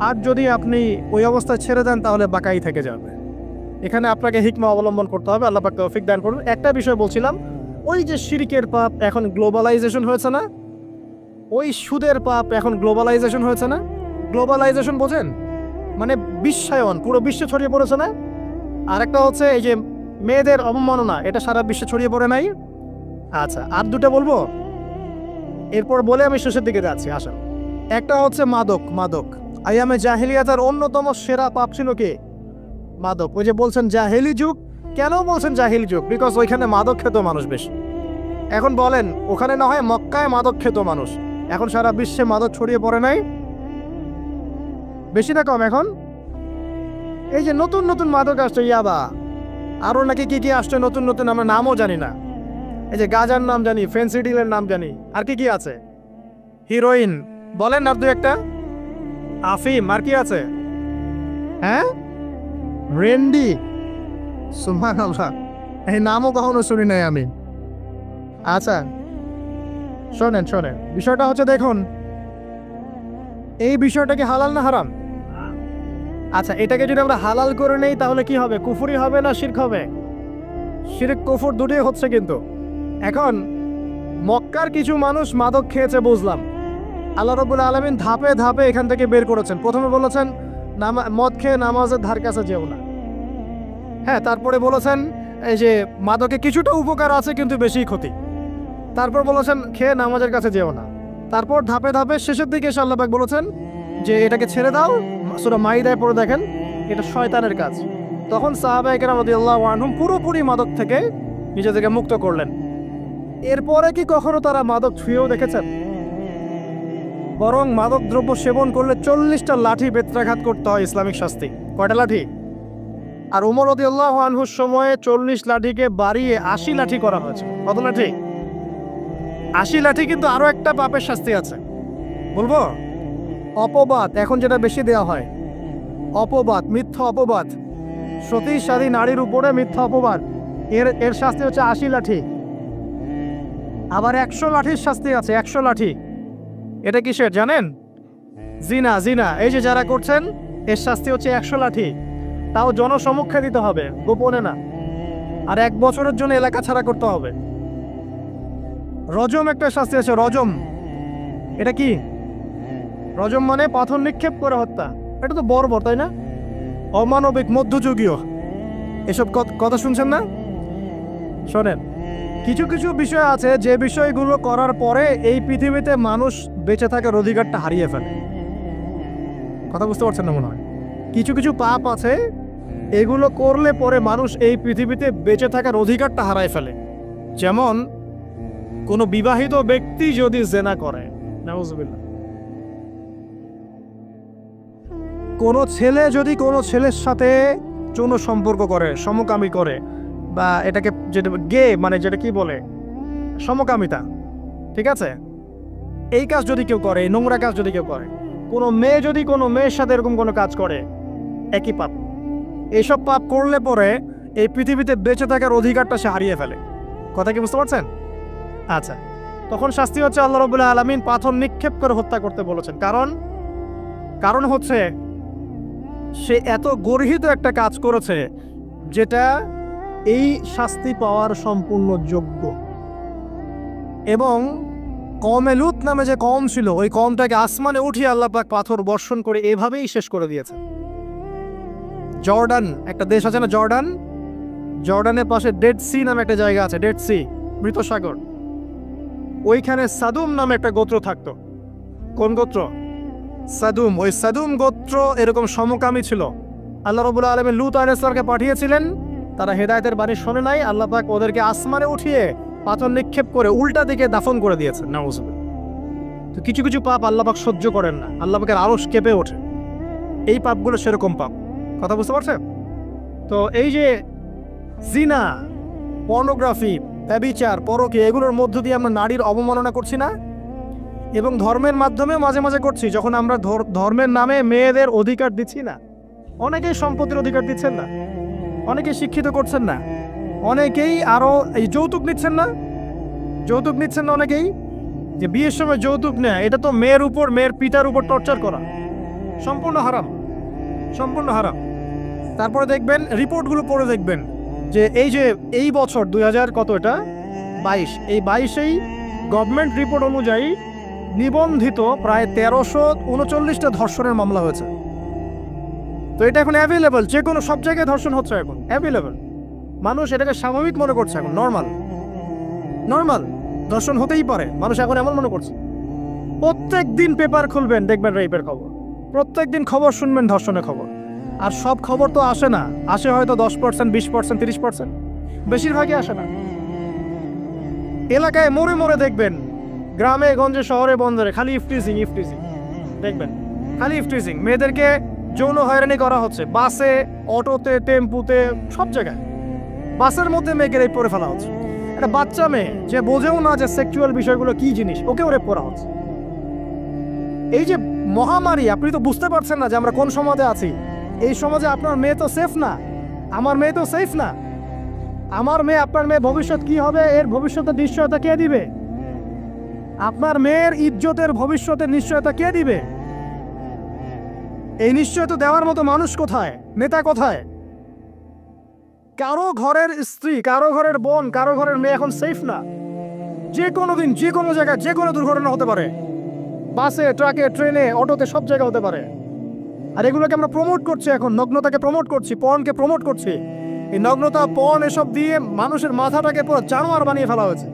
আর যদি আপনি ওই অবস্থায় ছেড়ে দেন তাহলে বাঁকাই থেকে যাবে। এখানে আপনাকে হিকমা অবলম্বন করতে হবে। আল্লাহ পাক তৌফিক দান করুন। একটা বিষয় বলছিলাম, ওই যে শিরকের পাপ এখন গ্লোবালাইজেশন হয়েছে না, ওই সুদের পাপ এখন গ্লোবালাইজেশন হয়েছে না। গ্লোবালাইজেশন বোঝেন? মানে বিশ্বায়ন, পুরো বিশ্বে ছড়িয়ে পড়েছে না। আর একটা হচ্ছে এই যে মেয়েদের অবমাননা, এটা সারা বিশ্বে ছড়িয়ে পড়ে নাই। আচ্ছা, আর দুটো বলবো, এরপর বলে আমি শেষের দিকে যাচ্ছি। আসেন, একটা হচ্ছে মাদক। আইয়ামে জাহিলিয়াতের অন্যতম সেরা পাপ ছিল কি? মাদক। ওই যে বলছেন জাহিলি যুগ, কেন বলছেন জাহিলি যুগ? বিকজ ওইখানে মাদক খেত মানুষ বেশি। এখন বলেন, ওখানে না হয় মক্কায় মাদক খেত মানুষ, এখন সারা বিশ্বে মাদক ছড়িয়ে পড়ে নাই? বেশি না কম? এখন এই যে নতুন নতুন মাদক আসছে, ইয়াবা, আরও নাকি কি কি আসছে নতুন নতুন, আমরা নামও জানি না। এই যে গাজার নাম জানি, ফেন্সিডিলের নাম জানি, আর কি কি আছে, হিরোইন বলেন আর দু একটা, আফিম, আর কি আছে? হ্যাঁ, রেন্ডি, সুবহানাল্লাহ, এই নামও কখনো শুনি নাই আমি। আচ্ছা শোনেন, বিষয়টা হচ্ছে, দেখুন এই বিষয়টা কি হালাল না হারাম? আচ্ছা, এটাকে যদি আমরা হালাল করে নেই তাহলে কি হবে? কুফরি হবে না শিরক হবে? শিরক কুফর দুটোই হচ্ছে। কিন্তু এখন মক্কার কিছু মানুষ মাদক খেয়েছে বুঝলাম, আল্লাহ রাব্বুল আলামিন ধাপে ধাপে এখান থেকে বের করেছেন। প্রথমে বলেছেন মদ খেয়ে নামাজের ধার কাছে যেও না। হ্যাঁ, তারপরে বলেছেন এই যে মাদকে কিছুটা উপকার আছে কিন্তু বেশি ক্ষতি। তারপর বলেছেন খেয়ে নামাজের কাছে যেও না। তারপর ধাপে ধাপে শেষের দিকে এসে আল্লাহ পাক বলেছেন যে এটাকে ছেড়ে দাও। সূরা মাইদায় পড়ে দেখেন, এটা শয়তানের কাজ। তখন সাহাবায়ে কেরাম রাদিয়াল্লাহু আনহুম পুরোপুরি মাদক থেকে নিজেদেরকে মুক্ত করলেন। এরপরে কি কখনো তারা মাদক ছুঁয়েও দেখেছেন? বরং মাদক দ্রব্য সেবন করলে 40টা লাঠি বেত্রাঘাত করতে হয়, ইসলামিক শাস্তি। কয়টা লাঠি? আর ওমর রাদিয়াল্লাহু আনহুর সময়ে 40 লাঠিকে বাড়িয়ে 80 লাঠি করা হয়েছে। কত লাঠি? 80 লাঠি। কিন্তু আরো একটা পাপের শাস্তি আছে, বলবো? অপবাদ, এখন যেটা বেশি দেওয়া হয়, অপবাদ, মিথ্যা অপবাদ, সতীসাধী নারীর উপরে মিথ্যা অপবাদ, এর শাস্তি হচ্ছে 80 লাঠি। আবার 100 লাঠির শাস্তি আছে, 100 লাঠি। এটা কিসের জানেন? জিনা। এই যে যারা করছেন, এর শাস্তি হচ্ছে 100 লাঠি। তাও জনসমক্ষে দিতে হবে, গোপনে না। আর 1 বছরের জন্য এলাকা ছাড়া করতে হবে। রজম একটা শাস্তি আছে, রজম। এটা কি? রজম মানে পাথর নিক্ষেপ করে হত্যা। এটা তো বর্বর, তাই না? অমানবিক, মধ্যযুগীয়। এসব কথা শুনছেন না? শোনেন, কিছু কিছু বিষয় আছে যে বিষয়গুলো করার পরে এই পৃথিবীতে মানুষ বেঁচে থাকার অধিকারটা হারিয়ে ফেলে। কথা বুঝতে পারছেন না মনে হয়? কিছু কিছু পাপ আছে, এগুলো করলে পরে মানুষ এই পৃথিবীতে বেঁচে থাকার অধিকারটা হারায় ফেলে। যেমন কোনো বিবাহিত ব্যক্তি যদি জেনা করে, নাউজুবিল্লাহ, কোনো ছেলে যদি কোনো ছেলের সাথে যৌন সম্পর্ক করে, সমকামী করে, বা এটাকে যেটা গে মানে যেটা কি বলে সমকামিতা, ঠিক আছে, এই কাজ যদি কেউ করে, এই নোংরা কাজ যদি কেউ করে, কোনো মেয়ে যদি কোনো মেয়ের সাথে এরকম কোনো কাজ করে, একই পাপ। এইসব পাপ করলে পরে এই পৃথিবীতে বেঁচে থাকার অধিকারটা সে হারিয়ে ফেলে। কথা কি বুঝতে পারছেন? আচ্ছা, তখন শাস্তি হচ্ছে আল্লাহ রাব্বুল আলামিন পাথর নিক্ষেপ করে হত্যা করতে বলেছেন। কারণ হচ্ছে সে এত গর্হিত একটা কাজ করেছে যেটা এই শাস্তি পাওয়ার সম্পূর্ণ যোগ্য। এবং কওমে লূত নামে যে কওম ছিল, ওই কওমটাকে আসমানে উঠিয়ে আল্লাহ পাক পাথর বর্ষণ করে এভাবেই শেষ করে দিয়েছে। জর্ডান একটা দেশ আছে না, জর্ডানের পাশে ডেড সি নামে একটা জায়গা আছে, ডেড সি, মৃত সাগর। ওইখানে সাদুম নামে একটা গোত্র থাকতো। কোন গোত্র? সাদুম। ওই সাদুম গোত্র এরকম সমকামী ছিল। আল্লাহ রাব্বুল আলামিন লূত আলাইহিস সালামকে পাঠিয়েছিলেন, তারা হেদায়েতের বাণী শোনে নাই। আল্লাহ পাক ওদেরকে আসমানে উঠিয়ে পাথর নিক্ষেপ করে উল্টা দিকে দাফন করে দিয়েছে। নাউযুবিল্লাহ। তো কিছু কিছু পাপ আল্লাহ পাক সহ্য করেন না, আল্লাহ পাকের আরশ কেঁপে ওঠে। এই পাপগুলো সেরকম পাপ। কথা বুঝতে পারছেন? তো এই যে জিনা, পর্নোগ্রাফি, ব্যভিচার, পরকী, এগুলোর মধ্য দিয়ে আমরা নারীর অবমাননা করছি না? এবং ধর্মের মাধ্যমে মাঝে মাঝে করছি, যখন আমরা ধর্মের নামে মেয়েদের অধিকার দিচ্ছি না। অনেকেই সম্পত্তির অধিকার দিচ্ছেন না, অনেকেই শিক্ষিত করছেন না, অনেকেই আরো এই যৌতুক নিচ্ছেন না, অনেকেই যে বিয়ের সময় যৌতুক নেয়, এটা তো মেয়ের উপর, মেয়ের পিতার উপর টর্চার করা, সম্পূর্ণ হারাম। তারপরে দেখবেন, রিপোর্টগুলো পড়ে দেখবেন যে এই বছর 2022, এই 22-এই গভর্নমেন্ট রিপোর্ট অনুযায়ী নিবন্ধিত প্রায় 1339টা ধর্ষণের মামলা হয়েছে। তো এটা এখন অ্যাভেলেবল, যে কোনো সব জায়গায় ধর্ষণ হচ্ছে, এখন অ্যাভেলেবল। মানুষ এটাকে স্বাভাবিক মনে করছে, এখন নর্মাল ধর্ষণ হতেই পারে, মানুষ এখন এমন মনে করছে। প্রত্যেক দিন পেপার খুলবেন, দেখবেন রেপের খবর, প্রত্যেক দিন খবর শুনবেন ধর্ষণের খবর। আর সব খবর তো আসে না, আসে হয়তো 10%, 20%, 30%, বেশিরভাগই আসে না। এলাকায় মোড়ে মোড়ে দেখবেন, গ্রামে গঞ্জে শহরে বন্দরে খালি ইফটিজিং দেখবেন, খালি ইফটিজিং। মেয়েদেরকে যৌন হয়রানি করা হচ্ছে, বাসে, অটোতে, টেম্পুতে, সব জায়গায়। বাসের মধ্যে মেয়েকে রেপ করে ফেলা হচ্ছে। একটা বাচ্চা মেয়ে যে বোঝেও না যে সেক্সুয়াল বিষয়গুলো কি জিনিস, ওকেও রেপ করা হচ্ছে। এই যে মহামারী, আপনি তো বুঝতে পারছেন না যে আমরা কোন সমাজে আছি। এই সমাজে আপনার মেয়ে তো সেফ না, আমার মেয়ে তো সেফ না। আমার মেয়ে, আপনার মেয়ে ভবিষ্যৎ কি হবে, এর ভবিষ্যতের নিশ্চয়তা কে দিবে? আপনার মেয়ের ইজ্জতের ভবিষ্যতের নিশ্চয়তা কে দিবে? এই নিশ্চয়তা দেওয়ার মতো মানুষ কোথায়, নেতা কোথায়? কারো ঘরের স্ত্রী, কারো ঘরের বোন, কারো ঘরের মেয়ে এখন সেফ না। যে কোনো দিন, যে কোনো জায়গায়, যে কোনো দুর্ঘটনা হতে পারে। বাসে, ট্রাকে, ট্রেনে, অটোতে, সব জায়গায় হতে পারে। আর এগুলোকে আমরা প্রমোট করছি, এখন নগ্নতাকে প্রমোট করছি, পর্নকে প্রমোট করছি। এই নগ্নতা, পর্ন, এসব দিয়ে মানুষের মাথাটাকে পুরো জানোয়ার বানিয়ে ফেলা হয়েছে।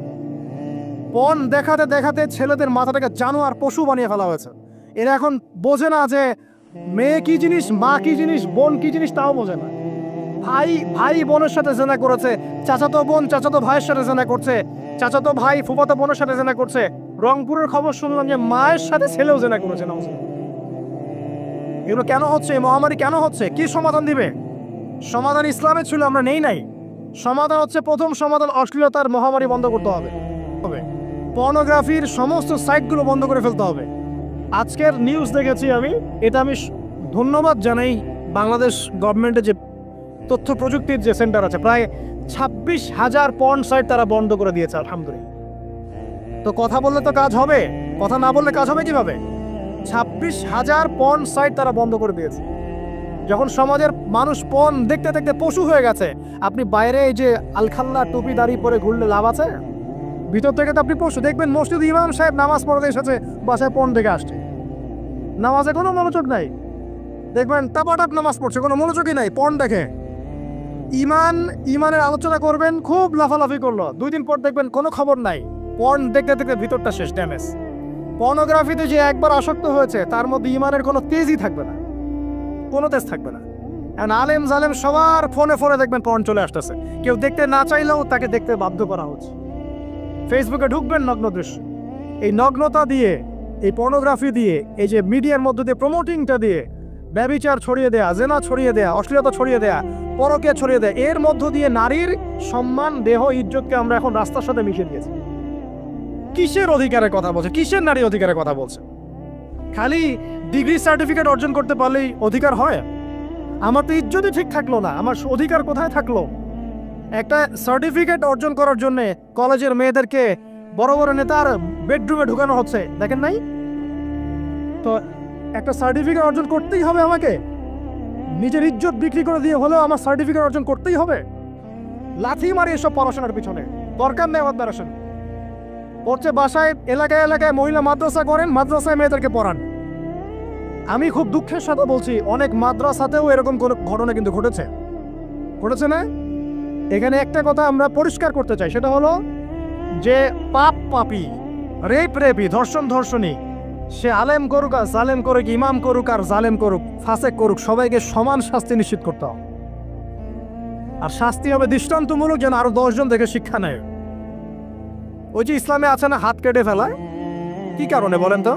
পর্ন দেখাতে দেখাতে ছেলেদের মাথাটাকে জানোয়ার, পশু বানিয়ে ফেলা হয়েছে। এরা এখন বোঝে না যে মেয়ে কি জিনিস, মা কি জিনিস, বোন কি জিনিস, তাও বোঝে না। ভাই বোনের সাথে জেনা করেছে, চাচাতো বোন চাচাতো ভাইয়ের সাথে জেনা করছে, চাচাতো ভাই ফুফাতো বোনের সাথে জেনা করছে। রংপুরের খবর শুনলাম যে মায়ের সাথে ছেলেও জেনা করেছে। এগুলো কেন হচ্ছে? এই মহামারী কেন হচ্ছে? কি সমাধান দিবে? সমাধান ইসলামে ছিল, আমরা নেই নাই। সমাধান হচ্ছে, প্রথম সমাধান অশ্লীলতার মহামারী বন্ধ করতে হবে। পর্নোগ্রাফির সমস্ত সাইটগুলো বন্ধ করে ফেলতে হবে। আজকের নিউজ দেখেছি আমি, এটা আমি ধন্যবাদ জানাই বাংলাদেশ গভর্নমেন্টের, যে তথ্য প্রযুক্তির যে সেন্টার আছে, প্রায় 26,000 পর্ন সাইট তারা বন্ধ করে দিয়েছে, আলহামদুলিল্লাহ। তো কথা বললে তো কাজ হবে, কথা না বললে কাজ হবে কিভাবে? 26,000 পর্ন সাইট তারা বন্ধ করে দিয়েছে। যখন সমাজের মানুষ পর্ন দেখতে দেখতে পশু হয়ে গেছে, আপনি বাইরে এই যে আলখাল্লা টুপি দাড়ি পরে ঘুরলে লাভ আছে? ভিতর থেকে তো আপনি পশু। দেখবেন মসজিদ ইমাম সাহেব নামাজ পড়তে এসেছে, বাসায় পর্ন দেখে আসছে, নামাজে কোনো মনোযোগ নাই। দেখবেন টাপাটাপ নামাজ পড়ছে, কোনো মনোযোগই নাই, পর্ন দেখে। ইমানের আলোচনা করবেন, খুব লাফালাফি করলো, 2 দিন পর দেখবেন কোনো খবর নাই, পর্ন দেখতে দেখতে ভিতরটা শেষ, ড্যামেজ। পর্নোগ্রাফিতে যে একবার আসক্ত হয়েছে, তার মধ্যে ইমানের কোনো তেজই থাকবে না, কোনো তেজ থাকবে না। এখন আলেম জালেম সবার ফোনে দেখবেন পর্ন চলে আসতেছে, কেউ দেখতে না চাইলেও তাকে দেখতে বাধ্য করা হচ্ছে। ফেসবুকে ঢুকবেন, নগ্ন দৃশ্য। এই নগ্নতা দিয়ে, এই পর্নোগ্রাফি দিয়ে, এই যে মিডিয়ার মধ্য দিয়ে প্রমোটিংটা দিয়ে ব্যভিচার ছড়িয়ে দেয়া, জেনা ছড়িয়ে দেয়া, অশ্লীলতা ছড়িয়ে দেয়া, পরকীয়া ছড়িয়ে দেয়া, এর মধ্য দিয়ে নারীর সম্মান, দেহ, ইজ্জতকে আমরা এখন রাস্তার সাথে মিশিয়ে দিয়েছি। কিসের অধিকারের কথা বলছে? কিসের নারী অধিকারের কথা বলছে? খালি ডিগ্রি সার্টিফিকেট অর্জন করতে পারলেই অধিকার হয়? আমার তো ইজ্জতই ঠিক থাকলো না, আমার অধিকার কোথায় থাকলো? একটা সার্টিফিকেট অর্জন করার জন্য কলেজের মেয়েদেরকে বড় বড় নেতার বেডরুমে ঢুকানো হচ্ছে, দেখেন নাই? তো একটা সার্টিফিকেট অর্জন করতেই হবে আমাকে, নিজের ইজ্জত বিক্রি করে দিয়ে হলেও আমার সার্টিফিকেট অর্জন করতেই হবে। লাথি মারি এসব পড়াশোনার পিছনে, দরকার নেই আমার পড়াশোনা। পড়ছে বাসায়, এলাকায় এলাকায় মহিলা মাদ্রাসা করেন, মাদ্রাসায় মেয়েদেরকে পড়ান। আমি খুব দুঃখের সাথে বলছি, অনেক মাদ্রাসাতেও এরকম কোনো ঘটনা কিন্তু ঘটেছে না? এখানে একটা কথা আমরা পরিষ্কার করতে চাই, সেটা হলো যে পাপ পাপী, রেপি, ধর্ষণী, সে আলেম করুক আর জালেম করুক, ইমাম করুক আর জালেম করুক, ফাসেক করুক, সবাইকে সমান শাস্তি নিশ্চিত করতে হবে। আর শাস্তি হবে দৃষ্টান্তমূলক, যেন আরো 10 জন থেকে শিক্ষা নেয়। ওই যে ইসলামে আছে না হাত কেটে ফেলা, কি কারণে বলেন তো?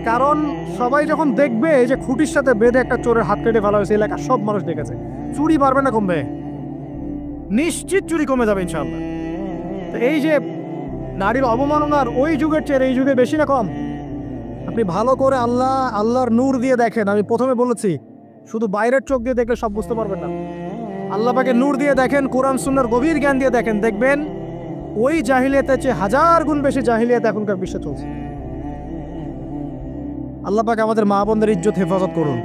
কারণ সবাই যখন দেখবে এই যে খুঁটির সাথে বেঁধে একটা চোরের হাত কেটে ফেলা হয়েছে, এলাকার সব মানুষ দেখেছে, চুরি বাড়বে না কমবে? নিশ্চিত চুরি কমে যাবে ইনশাআল্লাহ। তো এই যে নারীর অবমাননার ওই যুগের চেয়ে এই যুগে বেশি না কম? আপনি ভালো করে আল্লাহর নূর দিয়ে দেখেন। আমি প্রথমে বলেছি, শুধু বাইরের চোখ দিয়ে দেখলে সব বুঝতে পারবেন না। আল্লাহ পাকে নূর দিয়ে দেখেন, কোরআন সুন্নাহর গভীর জ্ঞান দিয়ে দেখেন, দেখবেন ওই জাহিলিয়াতের চেয়ে 1000 গুণ বেশি জাহিলিয়াত এখনকার বিশ্বে চলছে। আল্লাহ পাক আমাদের মা বোনদের ইজ্জত হেফাজত করুন,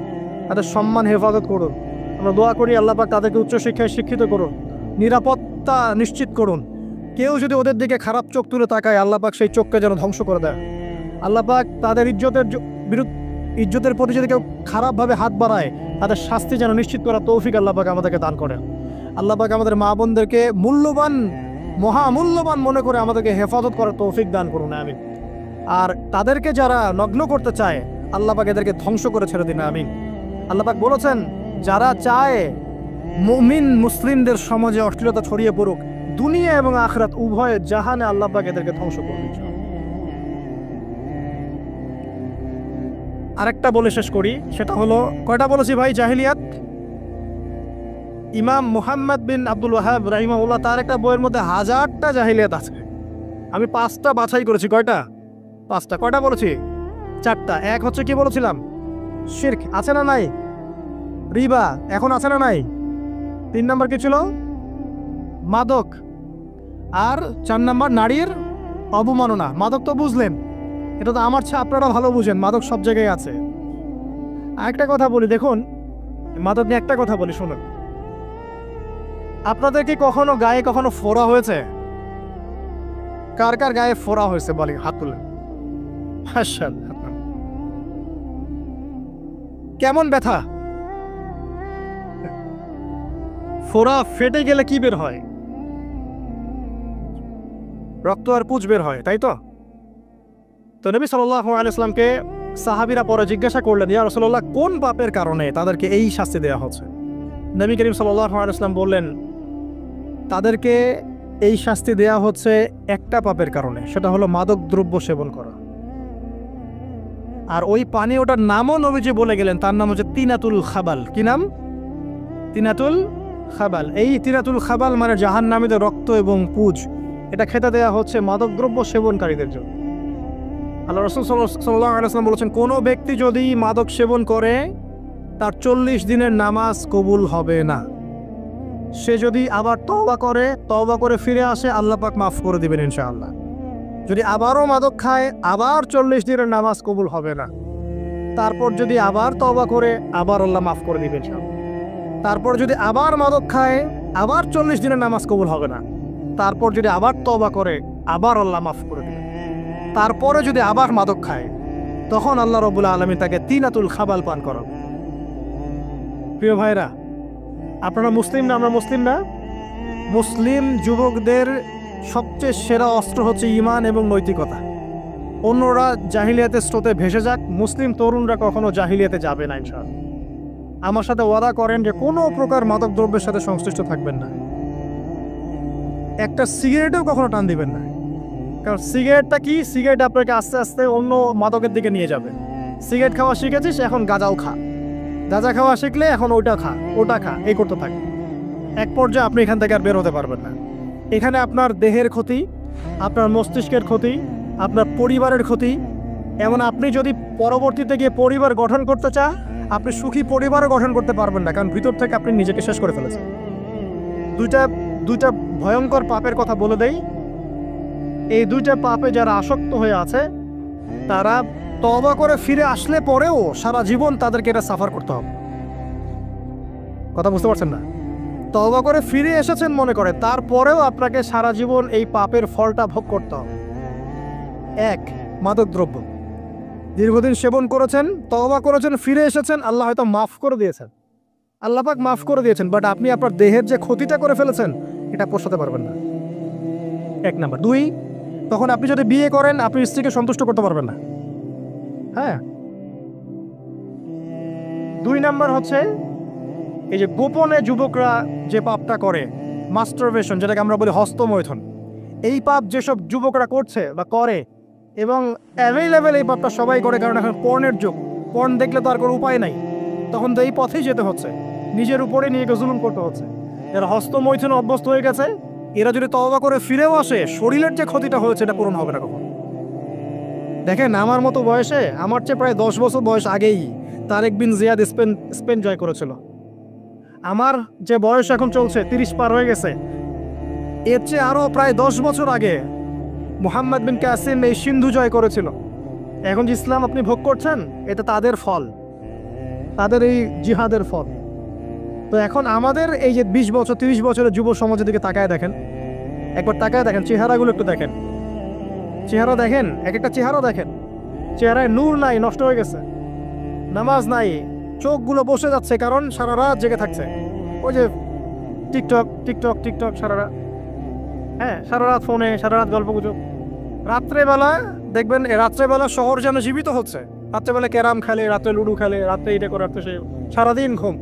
তাদের সম্মান হেফাজত করুন। আমরা দোয়া করি আল্লাহ পাক তাদেরকে উচ্চশিক্ষায় শিক্ষিত করুন, নিরাপত্তা নিশ্চিত করুন। কেউ যদি ওদের দিকে খারাপ চোখ তুলে তাকায়, আল্লাহ পাক সেই চোখকে যেন ধ্বংস করে দেয়। আল্লাহ পাক তাদের ইজ্জতের প্রতি যদি কেউ খারাপভাবে হাত বাড়ায়, তাদের শাস্তি যেন নিশ্চিত করার তৌফিক আল্লাহ পাক আমাদেরকে দান করেন। আল্লাহ পাক আমাদের মা বোনদেরকে মহামূল্যবান মনে করে আমাদেরকে হেফাজত করার তৌফিক দান করুন, আমিন। আর তাদেরকে যারা নগ্ন করতে চায়, আল্লাহ পাক এদেরকে ধ্বংস করে ছেড়ে দিন, আমিন। আল্লাহ পাক বলেছেন, যারা চায় মুমিন মুসলিমদের সমাজে অশ্লীলতা ছড়িয়ে পড়ুক, দুনিয়া এবং আখিরাত উভয় জাহানে আল্লাহ পাক এদেরকে ধ্বংস করবেন। আরেকটা বলে শেষ করি, সেটা হলো, কয়টা বলেছি ভাই? জাহিলিয়াত। ইমাম মুহাম্মদ বিন আব্দুল ওয়াহাব রাহিমাহুল্লাহ তার একটা বইয়ের মধ্যে 1000টা জাহিলিয়াত আছে। আমি 5টা বাছাই করেছি। কয়টা? 5টা। কয়টা বলেছি? 4টা। এক হচ্ছে কি বলেছিলাম? শিরক। আছে না নাই? রিবা এখন আছে না নাই? 3 নাম্বার কি ছিল? মাদক। আর 4 নাম্বার নারীর অবমাননা। মাদক তো বুঝলেন, এটা তো আমার চেয়ে আপনারা ভালো বুঝেন, মাদক সব জায়গায় আছে। আরেকটা কথা বলি, দেখুন মাদক নিয়ে একটা কথা বলি, শুনুন। আপনাদের কি কখনো গায়ে কখনো ফোড়া হয়েছে? কার কার গায়ে ফোড়া হয়েছে বলি, হাত তুলেন। কেমন ব্যথা? ফোড়া ফেটে গেলে কি বের হয়? রক্ত আর পুঁজ বের হয়, তাই তো? তো নবী সাল্লাল্লাহু আলাইহি ওয়াসাল্লামকে সাহাবীরা পরে জিজ্ঞাসা করলেন, ইয়া রাসূলুল্লাহ, কোন পাপের কারণে তাদেরকে এই শাস্তি দেওয়া হচ্ছে? নবী করিম সাল্লাল্লাহু আলাইহি ওয়াসাল্লাম বললেন, তাদেরকে এই শাস্তি দেওয়া হচ্ছে একটা পাপের কারণে, সেটা হলো মাদক দ্রব্য সেবন করা। আর ওই পানি, ওটার নামও নবীজি বলে গেলেন, তার নাম হচ্ছে তিনাতুল খাবাল। কি নাম? তিনাতুল খাবাল। এই তিনাতুল খাবাল মানে জাহান্নামীদের রক্ত এবং পুঁজ, এটা খেতে দেওয়া হচ্ছে মাদক দ্রব্য সেবনকারীদের জন্য। আল্লাহ রাসূল সাল্লাল্লাহু আলাইহি ওয়াসাল্লাম বলেছেন, কোনো ব্যক্তি যদি মাদক সেবন করে, তার 40 দিনের নামাজ কবুল হবে না। সে যদি আবার তওবা করে ফিরে আসে, আল্লাহ পাক মাফ করে দিবেন ইনশাআল্লাহ। যদি আবারও মাদক খায়, আবার 40 দিনের নামাজ কবুল হবে না। তারপর যদি আবার তওবা করে, আবার আল্লাহ মাফ করে দিবেন ইনশাআল্লাহ। তারপর যদি আবার মাদক খায়, আবার 40 দিনের নামাজ কবুল হবে না। তারপর যদি আবার তওবা করে, আবার আল্লাহ মাফ করে দিবেন। তারপরে যদি আবার মাদক খায়, তখন আল্লাহ রাব্বুল আলামিন তাকে তিনাতুল খাবাল পান করাবে। প্রিয় ভাইরা, আপনারা মুসলিম না? আমরা মুসলিম না? মুসলিম যুবকদের সবচেয়ে সেরা অস্ত্র হচ্ছে ঈমান এবং নৈতিকতা। অন্যরা জাহিলিয়াতের স্রোতে ভেসে যাক, মুসলিম তরুণরা কখনো জাহিলিয়াতে যাবে না ইনশাআল্লাহ। আমার সাথে ওয়াদা করেন যে কোনো প্রকার মাদক দ্রব্যের সাথে সংশ্লিষ্ট থাকবেন না। একটা সিগারেটেও কখনো টান দিবেন না। কারণ সিগারেটটা কি? সিগারেট আপনাকে আস্তে আস্তে অন্য মাদকের দিকে নিয়ে যাবে। সিগারেট খাওয়া শিখেছিস, এখন গাঁজাও খা। গাঁজা খাওয়া শিখলে এখন ওটা খা এই করতে থাকে। এক পর্যায়ে আপনি এখান থেকে আর বের হতে পারবেন না। এখানে আপনার দেহের ক্ষতি, আপনার মস্তিষ্কের ক্ষতি, আপনার পরিবারের ক্ষতি। এমন আপনি যদি পরবর্তীতে গিয়ে পরিবার গঠন করতে চান, আপনি সুখী পরিবারও গঠন করতে পারবেন না, কারণ ভিতর থেকে আপনি নিজেকে শেষ করে ফেলেছেন। দুইটা ভয়ঙ্কর পাপের কথা বলে দেই। এই দুইটা পাপে যারা আসক্ত হয়ে আছে, তারা তওবা করে ফিরে আসলে পরেও সারা জীবন তাদেরকে এটা সাফার করতে হবে। কথা বুঝতে পারছেন না? তওবা করে ফিরে এসেছেন মনে করে, তারপরেও আপনাকে সারা জীবন এই পাপের ফলটা ভোগ করতে হবে। এক, মাদকদ্রব্য। দীর্ঘদিন সেবন করেছেন, তওবা করেছেন, ফিরে এসেছেন, আল্লাহ হয়তো মাফ করে দিয়েছেন, আল্লাহ পাক মাফ করে দিয়েছেন, বাট আপনি আপনার দেহের যে ক্ষতিটা করে ফেলেছেন এটা পোষাতে পারবেন না। এক নাম্বার। দুই, তখন আপনি যদি বিয়ে করেন, আপনি স্ত্রীকে সন্তুষ্ট করতে পারবেন না। হ্যাঁ। দুই নাম্বার হচ্ছে এই যে গোপনে যুবকরা যে পাপটা করে, মাস্টারবেশন, যেটাকে আমরা বলি হস্তমৈথুন। এই পাপ যেসব যুবকরা করছে বা করে, এবং অ্যাভেলেবেল এই পাপটা সবাই করে, কারণ এখন পর্নের যুগ। পর্ন দেখলে তো আর কোনো উপায় নাই, তখন তো এই পথেই যেতে হচ্ছে, নিজের উপরে নিজেকে জুলুম করতে হচ্ছে। যারা হস্তমৈথুনে অভ্যস্ত হয়ে গেছে, এরা যদি তওবা করে ফিরেও আসে, শরীরের যে ক্ষতিটা হয়েছে এটা পূরণ হবে না কখন। দেখেন, আমার মতো বয়সে, আমার চেয়ে প্রায় 10 বছর বয়স আগেই তারেক বিন জিয়াদ স্পেন জয় করেছিল। আমার যে বয়স এখন চলছে 30 পার হয়ে গেছে, এর চেয়ে আরও প্রায় 10 বছর আগে মুহাম্মদ বিন কাসিম এই সিন্ধু জয় করেছিল। এখন যে ইসলাম আপনি ভোগ করছেন, এটা তাদের ফল, তাদের এই জিহাদের ফল। তো এখন আমাদের এই যে 20 বছর 30 বছরের যুব সমাজের দিকে তাকায় দেখেন, একবার তাকায় দেখেন, চেহারাগুলো একটু দেখেন, চেহারা দেখেন, এক একটা চেহারা দেখেন, চেহারায় নূর নাই, নষ্ট হয়ে গেছে, নামাজ নাই, চোখগুলো বসে যাচ্ছে, কারণ সারা রাত জেগে থাকছে। ওই যে টিকটক টিকটক টিকটক সারা রাত, হ্যাঁ, সারা রাত ফোনে, সারা রাত গল্প গুজব। রাত্রেবেলা দেখবেন, রাত্রেবেলা শহর যেন জীবিত হচ্ছে। রাত্রেবেলা ক্যারাম খেলে, রাত্রে লুডু খেলে, রাত্রে এটা করে, রাত্রে সে, সারাদিন ঘুম,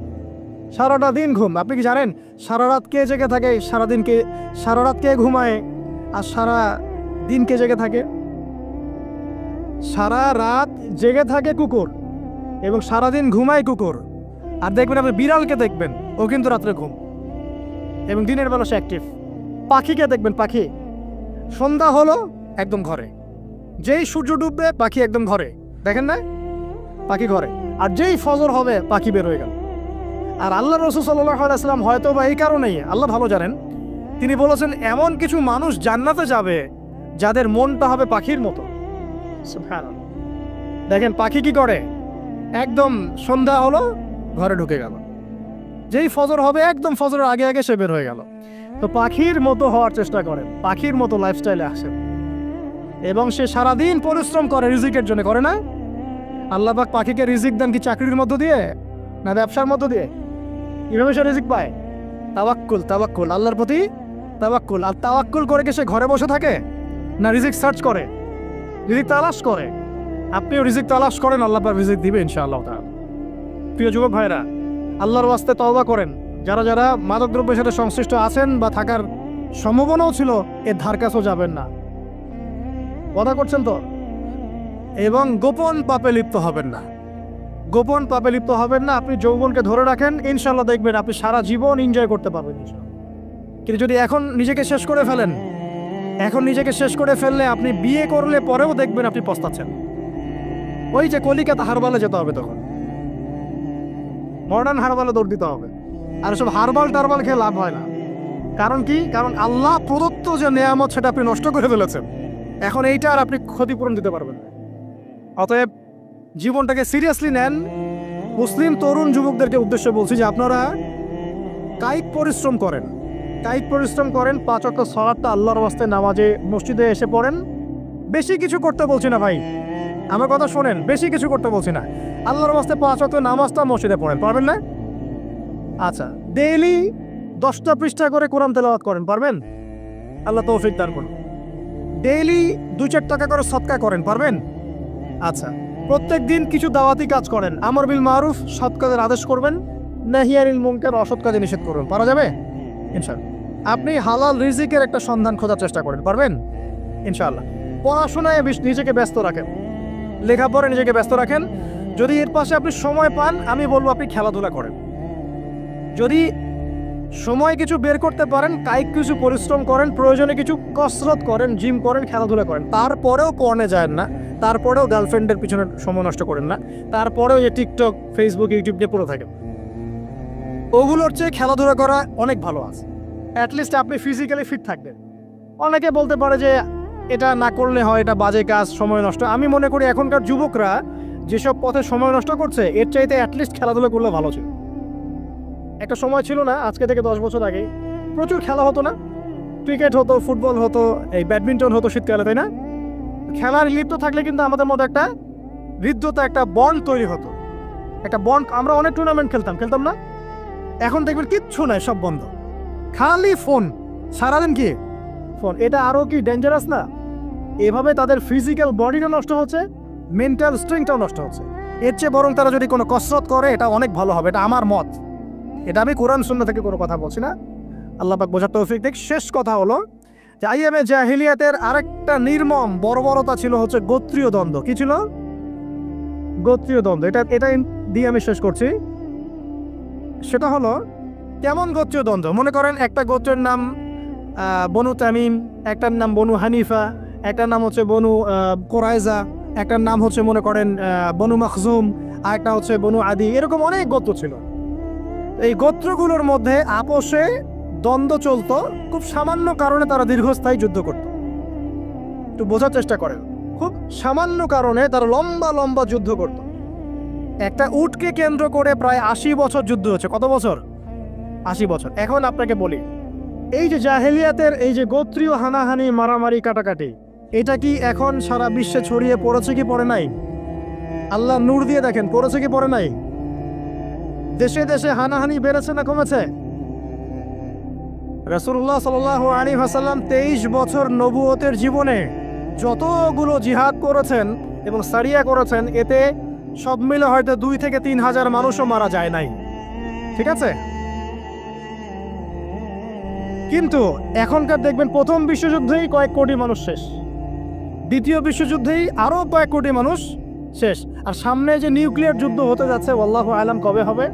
সারাটা দিন ঘুম। আপনি কি জানেন সারা রাত কে জেগে থাকে? সারা রাত কে ঘুমায় আর সারা দিন কে জেগে থাকে? সারা রাত জেগে থাকে কুকুর, এবং সারাদিন ঘুমায় কুকুর। আর দেখবেন আপনি বিড়ালকে দেখবেন, ও কিন্তু রাত্রে ঘুম, এবং দিনের বেলা সে অ্যাক্টিভ। পাখিকে দেখবেন, পাখি সন্ধ্যা হলো একদম ঘরে, যেই সূর্য ডুববে পাখি একদম ঘরে, দেখেন না? পাখি ঘরে। আর যেই ফজর হবে পাখি বের হয়ে গেল। আর আল্লাহ রাসূল সাল্লাল্লাহু আলাইহি ওয়াসাল্লাম হয়তো বা এই কারণেই, আল্লাহ ভালো জানেন, তিনি বলেছেন এমন কিছু মানুষ জান্নাতে যাবে যাদের মনটা হবে পাখির মতো। সুবহানাল্লাহ। দেখেন পাখি কি করে, একদম সন্ধ্যা হলো ঘরে ঢুকে গেল, যেই ফজর হবে একদম ফজরের আগে আগে সে বের হয়ে গেল। তো পাখির মতো হওয়ার চেষ্টা করেন, পাখির মতো লাইফস্টাইলে আসেন, এবং সে সারাদিন পরিশ্রম করে রিজিকের জন্য, করে না? আল্লাহ পাক পাখিকে রিজিক দেন কি চাকরির মধ্য দিয়ে, না ব্যবসার মধ্য দিয়ে? কিভাবে সে রিজিক পায়? তাওয়াক্কুল, তাওয়াক্কুল, আল্লাহর প্রতি তাওয়াক্কুল। আর তাওয়াক্কুল করে কি সে ঘরে বসে থাকে, না রিজিক সার্চ করে, রিজিক তালাশ করে? আপনিও রিজিক তালাশ করেন, আল্লাহ পাক রিজিক দিবে ইনশাআল্লাহ তাআলা। প্রিয় যুবক ভাইরা, আল্লাহর ওয়াস্তে তওবা করেন। যারা যারা মাদকদ্রব্যের সাথে সংশ্লিষ্ট আছেন বা থাকার সম্ভাবনাও ছিল, এর ধার কাছেও যাবেন না। কথা করছেন তো? এবং গোপন পাপে লিপ্ত হবেন না, গোপন পাপে লিপ্ত হবেন না। আপনি যৌবনকে ধরে রাখেন, ইনশাল্লাহ দেখবেন আপনি সারা জীবন এনজয় করতে পারবেন ইনশাল্লাহ। কিন্তু যদি এখন নিজেকে শেষ করে ফেলেন, এখন নিজেকে শেষ করে ফেললে আপনি বিয়ে করলে পরেও দেখবেন আপনি পস্তাচ্ছেন। ওই যে কলিকাতা হারবালে যেতে হবে, তখন মডার্ন হারবালে দৌড় দিতে হবে। আর সব হারবাল টারবাল খেয়ে লাভ হয় না। কারণ কি? কারণ আল্লাহ প্রদত্ত যে নেয়ামত সেটা আপনি নষ্ট করে ফেলেছেন। এখন এইটা আর আপনি ক্ষতিপূরণ দিতে পারবেন না। অতএব জীবনটাকে সিরিয়াসলি নেন। মুসলিম তরুণ যুবকদেরকে উদ্দেশ্যে বলছি যে আপনারা কায়িক পরিশ্রম করেন, কায়িক পরিশ্রম করেন। 5 ওয়াক্ত সালাতটা আল্লাহর ওয়াস্তে নামাজে মসজিদে এসে পড়েন। বেশি কিছু করতে বলছি না ভাই, আমার কথা শোনেন, বেশি কিছু করতে বলছি না। আল্লাহর ওয়াস্তে 5 ওয়াক্ত নামাজটা মসজিদে পড়েন, পারবেন না? আচ্ছা, ডেইলি 10টা পৃষ্ঠা করে কোরআন তেলাওয়াত করেন, পারবেন? আল্লাহ তৌফিক দান করুন। ডেইলি 2-4 টাকা করে সদকা করেন, পারবেন? আচ্ছা, প্রত্যেক দিন কিছু দাওয়াতি কাজ করেন, আমর বিল মারুফ, সৎ কাজের আদেশ করবেন, নাহি আনিল মুনকার, অসৎ কাজে নিষেধ করবেন, পারা যাবে ইনশাআল্লাহ। আপনি হালাল রিজিকের একটা সন্ধান খোঁজার চেষ্টা করেন, পারবেন ইনশাআল্লাহ। পড়াশোনায় নিজেকে ব্যস্ত রাখেন, লেখাপড়ায় নিজেকে ব্যস্ত রাখেন। যদি এর পাশে আপনি সময় পান, আমি বলবো আপনি খেলাধুলা করেন। যদি সময় কিছু বের করতে পারেন, কায়িক কিছু পরিশ্রম করেন, প্রয়োজনে কিছু কসরত করেন, জিম করেন, খেলাধুলা করেন, তারপরেও পর্নে যায় না, তারপরেও গার্লফ্রেন্ডের পিছনে সময় নষ্ট করেন না, তারপরেও যে টিকটক, ফেসবুক, ইউটিউব নিয়ে পড়ে থাকেন, ওগুলোর চেয়ে খেলাধুলা করা অনেক ভালো আছে। অ্যাটলিস্ট আপনি ফিজিক্যালি ফিট থাকবেন। অনেকে বলতে পারে যে এটা না করলে হয়, এটা বাজে কাজ, সময় নষ্ট। আমি মনে করি এখনকার যুবকরা যেসব পথে সময় নষ্ট করছে, এর চাইতে অ্যাটলিস্ট খেলাধুলা করলে ভালো ছিল। একটা সময় ছিল না, আজকে থেকে 10 বছর আগে প্রচুর খেলা হতো না? ক্রিকেট হতো, ফুটবল হতো, এই ব্যাডমিন্টন হতো শীতকালে, তাই না? খেলার লিপ্ত থাকলে কিন্তু আমাদের মধ্যে একটা হৃদ্যতা, একটা বন্ড তৈরি হতো, একটা বন্ড। আমরা অনেক টুর্নামেন্ট খেলতাম না? এখন দেখবেন কিচ্ছু নাই, সব বন্ধ, খালি ফোন, সারাদিন কি ফোন। এটা আরও কি ডেঞ্জারাস না? এভাবে তাদের ফিজিক্যাল বডিটা নষ্ট হচ্ছে, মেন্টাল স্ট্রেংথটাও নষ্ট হচ্ছে। এর চেয়ে বরং তারা যদি কোনো কসরত করে, এটা অনেক ভালো হবে। এটা আমার মত, এটা আমি কোরআন সুন্নাহ থেকে কোনো কথা বলছি না। আল্লাহ পাক বোঝার তৌফিক দেখ। শেষ কথা হলো যে আইয়ামে জাহিলিয়াতের আরেকটা নির্মম বর্বরতা ছিল হচ্ছে গোত্রীয় দ্বন্দ্ব। কি ছিল? গোত্রীয় দ্বন্দ্ব। এটা দিয়ে আমি শেষ করছি। সেটা হলো কেমন গোত্রীয় দ্বন্দ্ব? মনে করেন একটা গোত্রের নাম বনু তামিম, একটার নাম বনু হানিফা, একটার নাম হচ্ছে বনু কোরাইজা, একটার নাম হচ্ছে মনে করেন বনু মখজুম, আর একটা হচ্ছে বনু আদি। এরকম অনেক গোত্র ছিল। এই গোত্রগুলোর মধ্যে আপোষে দ্বন্দ্ব চলত, খুব সামান্য কারণে তারা দীর্ঘস্থায়ী যুদ্ধ করত। একটু বোঝার চেষ্টা করেন, খুব সামান্য কারণে তারা লম্বা লম্বা যুদ্ধ করত। একটা উটকে কেন্দ্র করে প্রায় 80 বছর যুদ্ধ হচ্ছে। কত বছর? 80 বছর। এখন আপনাকে বলি, এই যে জাহেলিয়াতের এই যে গোত্রীয় হানাহানি, মারামারি, কাটাকাটি, এটা কি এখন সারা বিশ্বে ছড়িয়ে পড়েছে কি পড়ে নাই? আল্লাহ নূর দিয়ে দেখেন, পড়েছে কি পড়ে নাই? দেশে দেশে হানাহানি বেড়েছে না কমেছে? রাসূলুল্লাহ সাল্লাল্লাহু আলাইহি ওয়াসাল্লাম 23 বছর নবুয়তের জীবনে যতগুলো জিহাদ করেছেন এবং সারিয়া করেছেন, এতে সব মিলে হয়তো 2 থেকে 3 হাজার মানুষও মারা যায় নাই। ঠিক আছে? কিন্তু এখনকার দেখবেন প্রথম বিশ্বযুদ্ধেই কয়েক কোটি মানুষ শেষ, দ্বিতীয় বিশ্বযুদ্ধেই আরও কয়েক কোটি মানুষ শেষ, আর সামনে যে নিউক্লিয়ার যুদ্ধ হতে যাচ্ছে, আল্লাহু আলাম কবে হবে,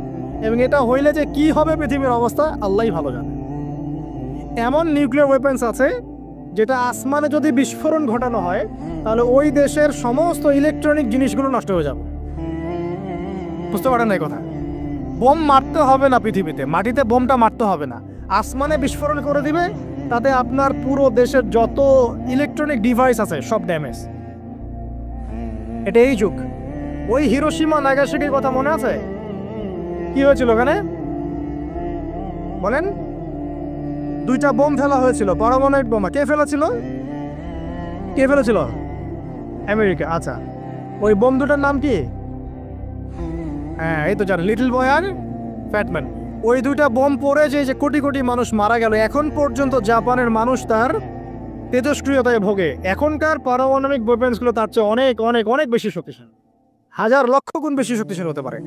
এবং এটা হইলে যে কি হবে পৃথিবীর অবস্থা আল্লাহই ভালো জানে। এমন নিউক্লিয়ার ওয়েপন্স আছে যেটা আসমানে যদি বিস্ফোরণ ঘটানো হয়, তাহলে ওই দেশের সমস্ত ইলেকট্রনিক জিনিসগুলো নষ্ট হয়ে যাবে। বুঝতে পারেন না এই কথা? বোম মারতে হবে না পৃথিবীতে, মাটিতে বোমটা মারতে হবে না, আসমানে বিস্ফোরণ করে দিবে, তাতে আপনার পুরো দেশের যত ইলেকট্রনিক ডিভাইস আছে সব ড্যামেজ। এটা এই যুগ। ওই হিরোশিমা নাগাসাকির কথা মনে আছে? কি হয়েছিল ওখানে বলেন? 2টা বোম ফেলা হয়েছিল, পারমাণবিক বোমা। কে ফেলেছিল? কে ফেলেছিল? আমেরিকা। আচ্ছা, ওই বোম দুটার নাম কি? হ্যাঁ, এই তো জানেন, লিটল বয় আর ফ্যাটম্যান। ওই 2টা বোম পড়ে যে কোটি কোটি মানুষ মারা গেল, এখন পর্যন্ত জাপানের মানুষ তার তেজস্ক্রিয়তায় ভোগে। এখনকার পারমাণবিক ওয়েপন্সগুলো তার চেয়ে অনেক অনেক অনেক বেশি শক্তিশালী, হাজার লক্ষ গুণ বেশি শক্তিশালী হতে পারে।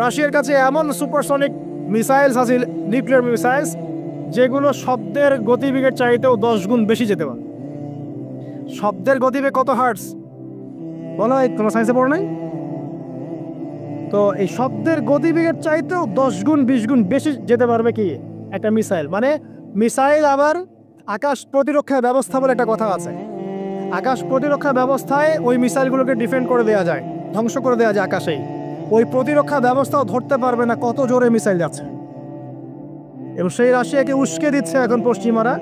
রাশিয়ার কাছে এমন সুপারসনিক মিসাইলস আছে, নিউক্লিয়ার মিসাইলস, যেগুলো শব্দের গতিবেগের চাইতেও 10 গুণ বেশি যেতে পারে। শব্দের গতিবেগ কত হার্টস বলো? তোমার সায়েন্সে পড়ো নাই? তো এই শব্দের গতিবেগের চাইতেও 10 গুণ 20 গুণ বেশি যেতে পারবে কি একটা মিসাইল। মানে মিসাইল আবার আকাশ প্রতিরক্ষা ব্যবস্থা বলে একটা কথা আছে। আকাশ প্রতিরক্ষা ব্যবস্থায় ওই মিসাইলগুলোকে ডিফেন্ড করে দেওয়া যায়, ধ্বংস করে দেওয়া যায় আকাশেই। ওই প্রতিরক্ষা ব্যবস্থাও ধরতে পারবে না কত জোরে মিসাইল যাচ্ছে। এবং সেই রাশিয়াকে উস্কে দিচ্ছে এখন পশ্চিমারা,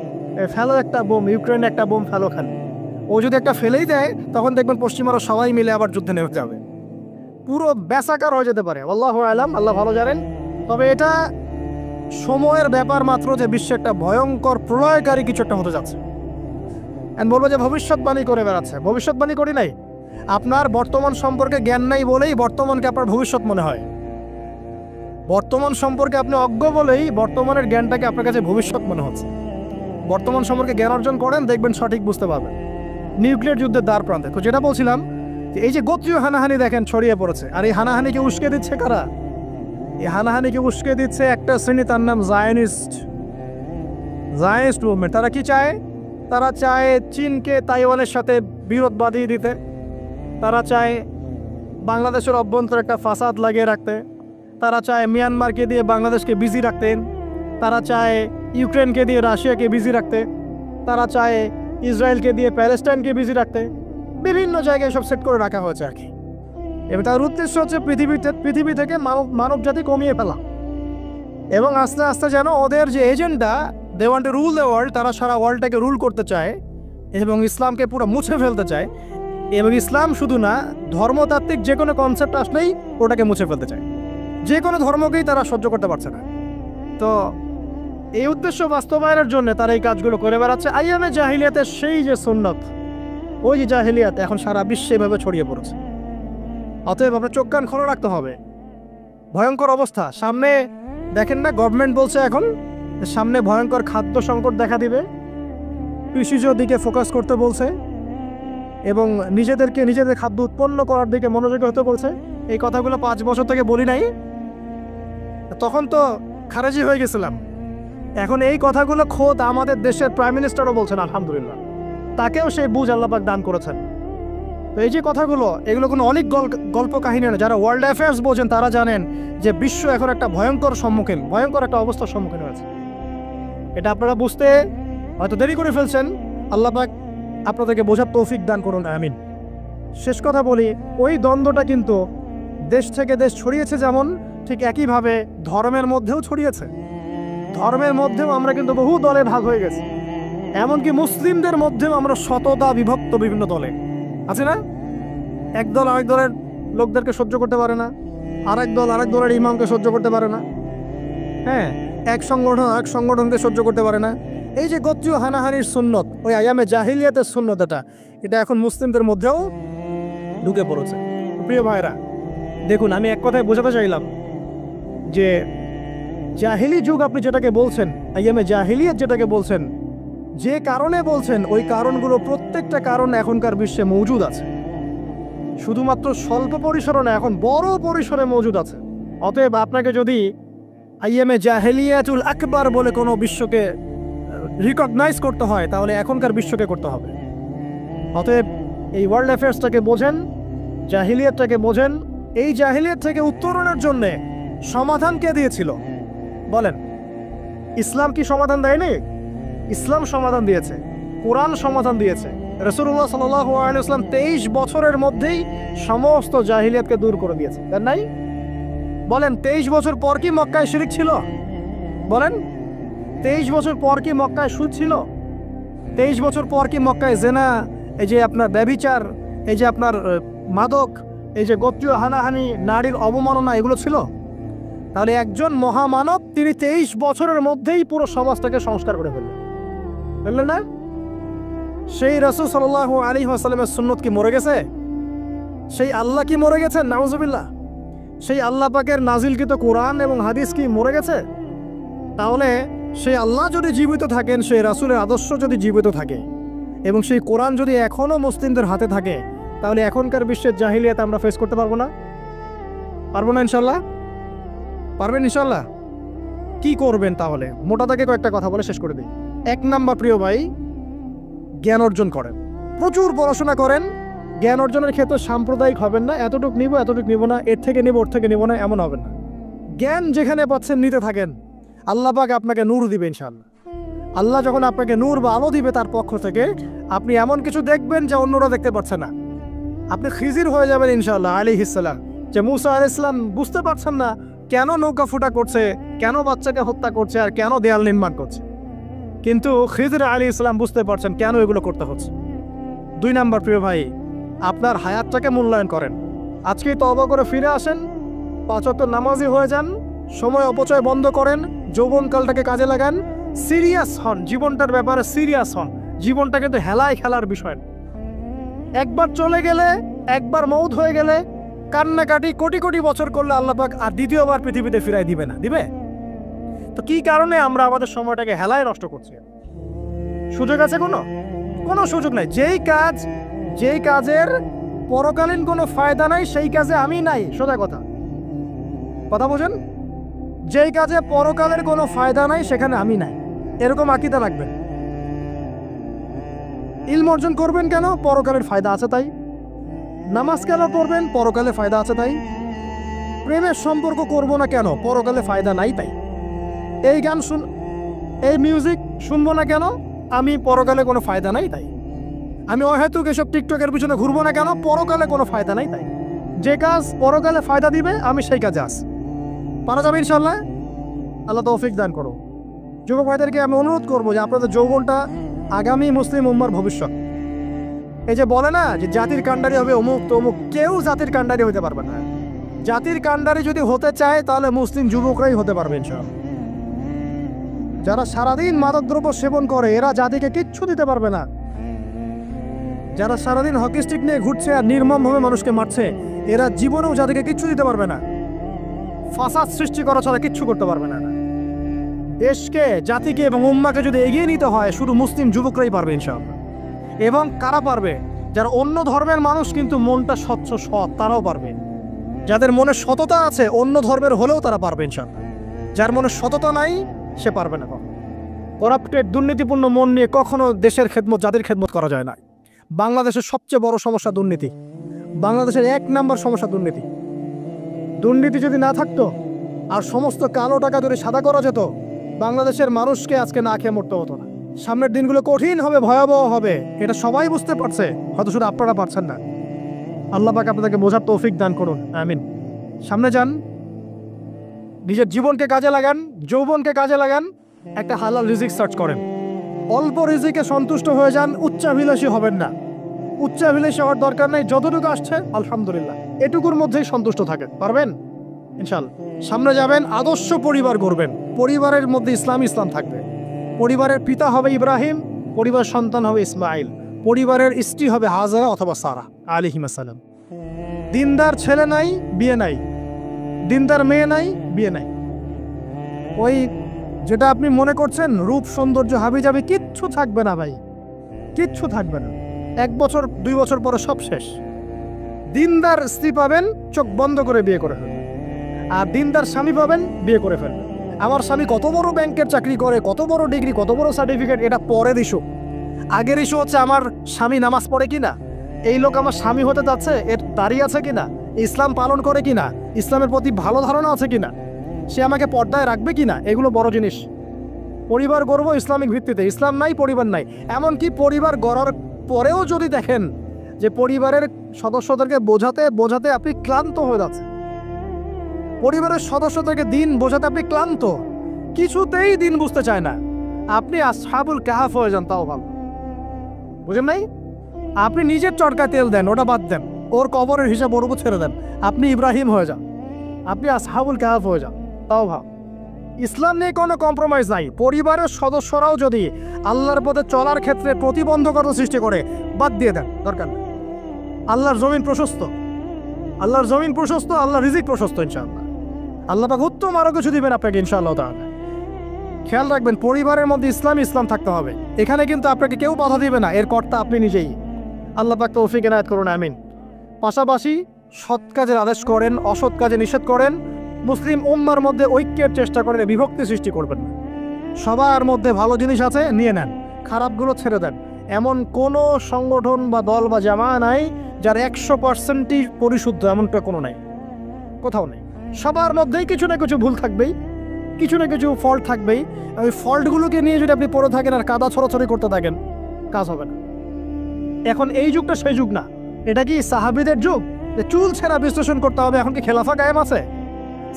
ফেলো একটা বোম, ইউক্রেনে একটা বোম ফেলো খালি। ও যদি একটা ফেলেই দেয়, তখন দেখবেন পশ্চিমারা সবাই মিলে আবার যুদ্ধে নেমে যাবে, পুরো ব্যাসাকার হয়ে যেতে পারে। আল্লাহু আলাম, আল্লাহ ভালো জানেন। তবে এটা সময়ের ব্যাপার মাত্র যে বিশ্বে একটা ভয়ঙ্কর প্রলয়কারী কিছু একটা হতে যাচ্ছে। বলবো যে ভবিষ্যৎবাণী করে বেড়াচ্ছে। ভবিষ্যৎবাণী করি নাই, আপনার বর্তমান সম্পর্কে জ্ঞান নাই বলেই বর্তমানকে আপনার ভবিষ্যৎ মনে হয়। বর্তমান সম্পর্কে আপনি অজ্ঞ বলেই বর্তমানের জ্ঞানটাকে আপনার কাছে ভবিষ্যৎ মনে হচ্ছে। বর্তমান সম্পর্কে জ্ঞান অর্জন করেন, দেখবেন সঠিক বুঝতে পারবেন। নিউক্লিয়ার যুদ্ধের দ্বার প্রান্তে তো যেটা বলছিলাম, যে এই যে গোত্রীয় হানাহানি দেখেন ছড়িয়ে পড়েছে, আর এই হানাহানিকে উস্কে দিচ্ছে কারা? এই হানাহানিকে উস্কে দিচ্ছে একটা শ্রেণী, তার নাম জায়নিস্ট মুভমেন্ট। তারা কি চায়? তারা চায় চীনকে তাইওয়ানের সাথে বিরোধ বাঁধিয়ে দিতে। তারা চায় বাংলাদেশের অভ্যন্তরে একটা ফাসাদ লাগিয়ে রাখতে, তারা চায় মিয়ানমারকে দিয়ে বাংলাদেশকে বিজি রাখতেন, তারা চায় ইউক্রেনকে দিয়ে রাশিয়াকে বিজি রাখতে, তারা চায় ইসরায়েলকে দিয়ে প্যালেস্টাইনকে বিজি রাখতে, বিভিন্ন জায়গায় সব সেট করে রাখা হয়েছে আর কি। এবং তার উদ্দেশ্য হচ্ছে পৃথিবী থেকে মানব জাতি কমিয়ে ফেলা, এবং আস্তে আস্তে যেন ওদের যে agenda, they want to rule the world, তারা সারা ওয়ার্ল্ডটাকে রুল করতে চায় এবং ইসলামকে পুরো মুছে ফেলতে চায়। এবং ইসলাম শুধু না, ধর্মতাত্ত্বিক যে কোনো কনসেপ্ট আসলেই ওটাকে মুছে ফেলতে চায়, যে কোনো ধর্মকেই তারা সহ্য করতে পারছে না। তো এই উদ্দেশ্য বাস্তবায়নের জন্য তারা এই কাজগুলো করে বেড়াচ্ছে। আইয়ামে জাহিলিয়াতের সেই যে সুন্নত, ওই যে জাহিলিয়াত এখন সারা বিশ্বে এভাবে ছড়িয়ে পড়েছে। অতএব আপনার চোখ কান খোলা রাখতে হবে। ভয়ঙ্কর অবস্থা সামনে, দেখেন না, গভর্নমেন্ট বলছে এখন সামনে ভয়ঙ্কর খাদ্য সংকট দেখা দিবে, কৃষিজ দিকে ফোকাস করতে বলছে এবং নিজেদের খাদ্য উৎপন্ন করার দিকে মনোযোগী হতে বলছে। এই কথাগুলো 5 বছর থেকে বলি নাই, তখন তো খারেজি হয়ে গেছিলাম। এখন এই কথাগুলো খোদ আমাদের দেশের প্রাইম মিনিস্টারও বলছেন, আলহামদুলিল্লাহ, তাকেও সেই বুঝ আল্লাহ পাক দান করেছেন। তো এই যে কথাগুলো, এগুলো কোনো অনেক গল্প কাহিনী না। যারা ওয়ার্ল্ড অ্যাফেয়ার্স বোঝেন তারা জানেন যে বিশ্ব এখন একটা ভয়ঙ্কর একটা অবস্থার সম্মুখীন হয়েছে। এটা আপনারা বুঝতে হয়তো দেরি করে ফেলছেন। আল্লাহ পাক আপনাদেরকে বোঝার তৌফিক দান করুন, আমিন। শেষ কথা বলি, ওই দ্বন্দ্বটা কিন্তু দেশ থেকে দেশ ছড়িয়েছে, যেমন ঠিক একইভাবে ধর্মের মধ্যেও ছড়িয়েছে। ধর্মের মধ্যেও আমরা কিন্তু বহু দলে ভাগ হয়ে গেছি। এমনকি মুসলিমদের মধ্যেও আমরা শততা বিভক্ত বিভিন্ন দলে আছে না? এক দল আরেক দলের লোকদেরকে সহ্য করতে পারে না, আরেক দল আরেক দলের ইমামকে সহ্য করতে পারে না, হ্যাঁ, এক সংগঠন আরেক সংগঠনকে সহ্য করতে পারে না। এই যে গোত্রীয় হানাহানির সুন্নত, ওই আইয়ামে জাহিলিয়াতের সুন্নত, এটা এখন মুসলিমদের মধ্যেও ঢুকে পড়েছে। প্রিয় ভাইরা, দেখুন, আমি এক কথায় বোঝাতে চাইলাম যে জাহিলি যুগ আপনি যেটাকে বলছেন, আইয়ামে জাহিলিয়াত যেটাকে বলছেন, যে কারণে বলছেন, ওই কারণগুলো প্রত্যেকটা কারণ এখনকার বিশ্বে মজুদ আছে। শুধুমাত্র স্বল্প পরিসরে না, এখন বড় পরিসরে মজুদ আছে। অতএব আপনাকে যদি আইয়ামে জাহিলিয়াতুল আকবার বলে কোনো বিশ্বকে রিকগনাইজ করতে হয়, তাহলে এখনকার বিশ্বকে করতে হবে। অতএব এই ওয়ার্ল্ড অ্যাফেয়ার্সটাকে বোঝেন, জাহিলিয়াতটাকে বোঝেন। এই জাহিলিয়াত থেকে উত্তরণের জন্যে সমাধান কে দিয়েছিল বলেন? ইসলাম কি সমাধান দেয়নি? ইসলাম সমাধান দিয়েছে, কোরআন সমাধান দিয়েছে। রাসূলুল্লাহ সাল্লাল্লাহু আলাইহি ওয়াসাল্লাম 23 বছরের মধ্যেই সমস্ত জাহিলিয়াতকে দূর করে দিয়েছে, তাই নাই? বলেন, 23 বছর পর কি মক্কায় শিরক ছিল? বলেন, 23 বছর পর কি মক্কায় সুদ ছিল? 23 বছর পর কি মক্কায় জেনা, এই যে আপনার ব্যভিচার, এই যে আপনার মাদক, এই যে গোত্রীয় হানাহানি, নারীর অবমাননা, এগুলো ছিল? তাহলে একজন মহামানব, তিনি 23 বছরের মধ্যেই পুরো সমাজটাকে সংস্কার করে ফেললেন, বুঝলেন না? সেই রাসূল সাল্লাল্লাহু আলাইহি ওয়াসাল্লামের সুন্নত কি মরে গেছে? সেই আল্লাহ কি মরে গেছেন? নাউজুবিল্লাহ। সেই আল্লাহ পাকের নাজিলকৃত কোরআন এবং হাদিস কি মরে গেছে? তাহলে সেই আল্লাহ যদি জীবিত থাকেন, সেই রাসূলের আদর্শ যদি জীবিত থাকে এবং সেই কোরআন যদি এখনও মুসলিমদের হাতে থাকে, তাহলে এখনকার বিশ্বের জাহিলিয়াত আমরা ফেস করতে পারবো না? পারবো না ইনশাল্লাহ? পারবেন ইনশাল্লাহ? কি করবেন তাহলে? মোটা দাগে কয়েকটা কথা বলে শেষ করে দিই। 1 নাম্বার, প্রিয় ভাই, জ্ঞান অর্জন করেন, প্রচুর পড়াশোনা করেন। জ্ঞান অর্জনের ক্ষেত্রে সাম্প্রদায়িক হবেন না, এতটুক নিব না, এর থেকে নিব, ওর থেকে নিব না, এমন হবেন না। জ্ঞান যেখানে পাচ্ছেন নিতে থাকেন, আল্লাহ পাক আপনাকে নূর দিবে ইনশাআল্লাহ। আল্লাহ যখন আপনাকে নূর বা আলো দিবে তার পক্ষ থেকে, আপনি এমন কিছু দেখবেন যা অন্যরা দেখতে পাচ্ছে না। আপনি খিজির হয়ে যাবেন ইনশাআল্লাহ আলাইহিস সালাম। যে মুসা আলাইহিস সালাম বুঝতে পারছেন না কেন নৌকা ফুটা করছে, কেন বাচ্চাকে হত্যা করছে, আর কেন দেয়াল নির্মাণ করছে, কিন্তু খিজির আলাইহিস সালাম বুঝতে পারছেন কেন এগুলো করতে হচ্ছে। 2 নাম্বার, প্রিয় ভাই, আপনার হায়াতটাকে মূল্যায়ন করেন। আজকেই তওবা করে ফিরে আসেন, 5 ওয়াক্ত নামাজি হয়ে যান, সময় অপচয় বন্ধ করেন, যৌবনকালটাকে কাজে লাগান, সিরিয়াস হন, জীবনটার ব্যাপারে সিরিয়াস হন। জীবনটা কিন্তু হেলায় খেলার বিষয় না। একবার চলে গেলে, একবার মউত হয়ে গেলে কান্নাকাটি কোটি কোটি বছর করলে আল্লাহ পাক আর দ্বিতীয়বার পৃথিবীতে ফিরাই দিবে না, দিবে? তো কি কারণে আমরা আমাদের সময়টাকে হেলায় নষ্ট করছি? সুযোগ আছে? কোনো সুযোগ নাই। যেই কাজের পরকালীন কোনো ফায়দা নাই, সেই কাজে আমি নাই। সোজা কথা বোঝেন? যেই কাজে পরকালের কোনো ফায়দা নাই, সেখানে আমি নাই, এরকম আকীদা রাখবেন। ইলম অর্জন করবেন কেন? পরকালের ফায়দা আছে তাই। নামাজ কেন পড়বেন? পরকালে ফায়দা আছে তাই। প্রেমের সম্পর্ক করব না কেন? পরকালে ফায়দা নাই তাই। এই গান এই মিউজিক শুনবো না কেন? আমি পরকালে কোনো ফায়দা নাই তাই। আমি অহেতুক এসব টিকটকের পিছনে ঘুরবো না কেন? পরকালে কোনো ফায়দা নাই তাই। যে কাজ পরকালে ফায়দা দিবে আমি সেই কাজে আস। পারা যাবে ইনশাল্লাহ। আল্লাহ তৌফিক দান করো। যুবক ভাইদেরকে আমি অনুরোধ করবো যে আপনাদের যৌবনটা আগামী মুসলিম উম্মার ভবিষ্যৎ। এই যে বলে না যে জাতির কাণ্ডারি হবে অমুক তমুক, কেউ জাতির কাণ্ডারি হতে পারবে না। জাতির কাণ্ডারি যদি হতে চায় তাহলে মুসলিম যুবকরাই হতে পারবে ইনশাআল্লাহ। যারা সারাদিন মাদকদ্রব্য সেবন করে এরা জাতিকে কিচ্ছু দিতে পারবে না। যারা সারাদিন হকি স্টিক নিয়ে ঘুরছে আর নির্মমভাবে মানুষকে মারছে এরা জীবনেও জাতিকে কিচ্ছু দিতে পারবে না। ফাসাদ সৃষ্টি করা ছাড়া কিচ্ছু করতে পারবে না। দেশকে, জাতিকে এবং উম্মাকে যদি এগিয়ে নিতে হয় শুধু মুসলিম যুবকরাই পারবে ইনশাআল্লাহ। এবং কারা পারবে? যারা অন্য ধর্মের মানুষ কিন্তু মনটা স্বচ্ছ সৎ, তারাও পারবে। যাদের মনে সততা আছে অন্য ধর্মের হলেও তারা পারবে ইনশাআল্লাহ। যার মনে সততা নাই সে পারবে না। করাপ্টেড, দুর্নীতিপূর্ণ মন নিয়ে কখনো দেশের খেদমত, জাতির খেদমত করা যায় না। বাংলাদেশের সবচেয়ে বড় সমস্যা দুর্নীতি। বাংলাদেশের 1 নম্বর সমস্যা দুর্নীতি। দুর্নীতি যদি না থাকতো আর সমস্ত কালো টাকা যদি সাদা করা যেত, বাংলাদেশের মানুষকে আজকে না খেয়ে মরতে হতো না। সামনের দিনগুলো কঠিন হবে, ভয়াবহ হবে, এটা সবাই বুঝতে পারছে, হয়তো শুধু আপনারা পারছেন না। আল্লাহ পাক আপনাদেরকে বোঝার তৌফিক দান করুন, আমিন। সামনে যান, নিজের জীবনকে কাজে লাগান, যৌবনকে কাজে লাগান, একটা হালাল রিজিক সার্চ করেন। অল্প রিজিকে সন্তুষ্ট হয়ে যান, উচ্চাভিলাষী হবেন না। উচ্চাভিলাষী হওয়ার দরকার নেই, যতটুকু আসছে আলহামদুলিল্লাহ, এটুকুর মধ্যেই সন্তুষ্ট থাকেন, পারবেন ইনশাআল্লাহ। সামনে যাবেন, আদর্শ পরিবার গড়বেন, পরিবারের মধ্যে ইসলাম থাকবে। পরিবারের পিতা হবে ইব্রাহিম, পরিবার সন্তান হবে ইসমাইল, পরিবারের স্ত্রী হবে হাজারা অথবা সারা আলাইহিস সালাম। দিনদার ছেলে নাই, বিয়ে নাই, দিনদার মেয়ে নাই, বিয়ে নাই। ওই যেটা আপনি মনে করছেন রূপ সৌন্দর্য হাবিজাবি, কিচ্ছু থাকবে না ভাই, কিচ্ছু থাকবে না। 1 বছর 2 বছর পরে সব শেষ। দিনদার স্ত্রী পাবেন, চোখ বন্ধ করে বিয়ে করে ফেলবেন। আর দিনদার স্বামী পাবেন, বিয়ে করে ফেলবেন। আমার স্বামী কত বড় ব্যাংকের চাকরি করে, কত বড় ডিগ্রি, কত বড় সার্টিফিকেট, এটা পরের ইস্যু। আগের ইস্যু হচ্ছে আমার স্বামী নামাজ পড়ে কিনা, এই লোক আমার স্বামী হতে যাচ্ছে, এর দাঁড়িয়ে আছে কিনা, ইসলাম পালন করে কিনা, ইসলামের প্রতি ভালো ধারণা আছে কিনা, সে আমাকে পর্দায় রাখবে কিনা, এগুলো বড় জিনিস। পরিবার গড়ব ইসলামিক ভিত্তিতে, ইসলাম নাই পরিবার নাই। এমনকি পরিবার গড়ার পরেও যদি দেখেন যে পরিবারের সদস্যদেরকে বোঝাতে বোঝাতে আপনি ক্লান্ত হয়ে যাচ্ছে, পরিবারের সদস্যদেরকে দিন বোঝাতে আপনি ক্লান্ত, কিছুতেই দিন বুঝতে চায় না, আপনি আসহাবুল কাহাফ হয়ে যান, তাও ভালো। বুঝেন নাই? আপনি নিজের চরকা তেল দেন, ওটা বাদ দেন, ওর কবরের হিসাব ওর উপর ছেড়ে দেন, আপনি ইব্রাহিম হয়ে যান, আপনি আসহাবুল কাহাফ হয়ে যান, তাও ভালো। ইসলাম নিয়ে কোনো কম্প্রোমাইজ নাই। পরিবারের সদস্যরাও যদি আল্লাহর পথে চলার ক্ষেত্রে প্রতিবন্ধকতা সৃষ্টি করে, বাদ দিয়ে দেন, দরকার নেই। আল্লাহর জমিন প্রশস্ত, আল্লাহর জমিন প্রশস্ত, আল্লাহর রিজিক প্রশস্ত ইনশাআল্লাহ। আল্লাহ পাক উত্তম আরো কিছু দিবেন আপনাকে ইনশাআল্লাহ তাআলা। খেয়াল রাখবেন, পরিবারের মধ্যে ইসলাম থাকতে হবে। এখানে কিন্তু আপনাকে কেউ বাধা দিবে না, এর কর্তা আপনি নিজেই। আল্লাহ পাক তৌফিক এনায়েত করুন, আমিন। পাশাপাশি সৎ কাজের আদেশ করেন, অসৎ কাজে নিষেধ করেন। মুসলিম উম্মার মধ্যে ঐক্যের চেষ্টা করেন, বিভক্তি সৃষ্টি করবেন না। সবার মধ্যে ভালো জিনিস আছে, নিয়ে নেন, খারাপগুলো ছেড়ে দেন। এমন কোনো সংগঠন বা দল বা জামা নাই যার 100%ই পরিশুদ্ধ, এমনটা কোনো নাই, কোথাও নেই। সবার মধ্যেই কিছু না কিছু ভুল থাকবেই, কিছু না কিছু ফল্ট থাকবেই। ওই ফল্টগুলোকে নিয়ে যদি আপনি পড়ে থাকেন আর কাদা ছড়াছড়ি করতে থাকেন, কাজ হবে না। এখন এই যুগটা সেই যুগ না। এটা কি সাহাবীদের যুগ যে চুল ছেঁড়া বিশ্লেষণ করতে হবে? এখন কি খেলাফা কায়েম আছে?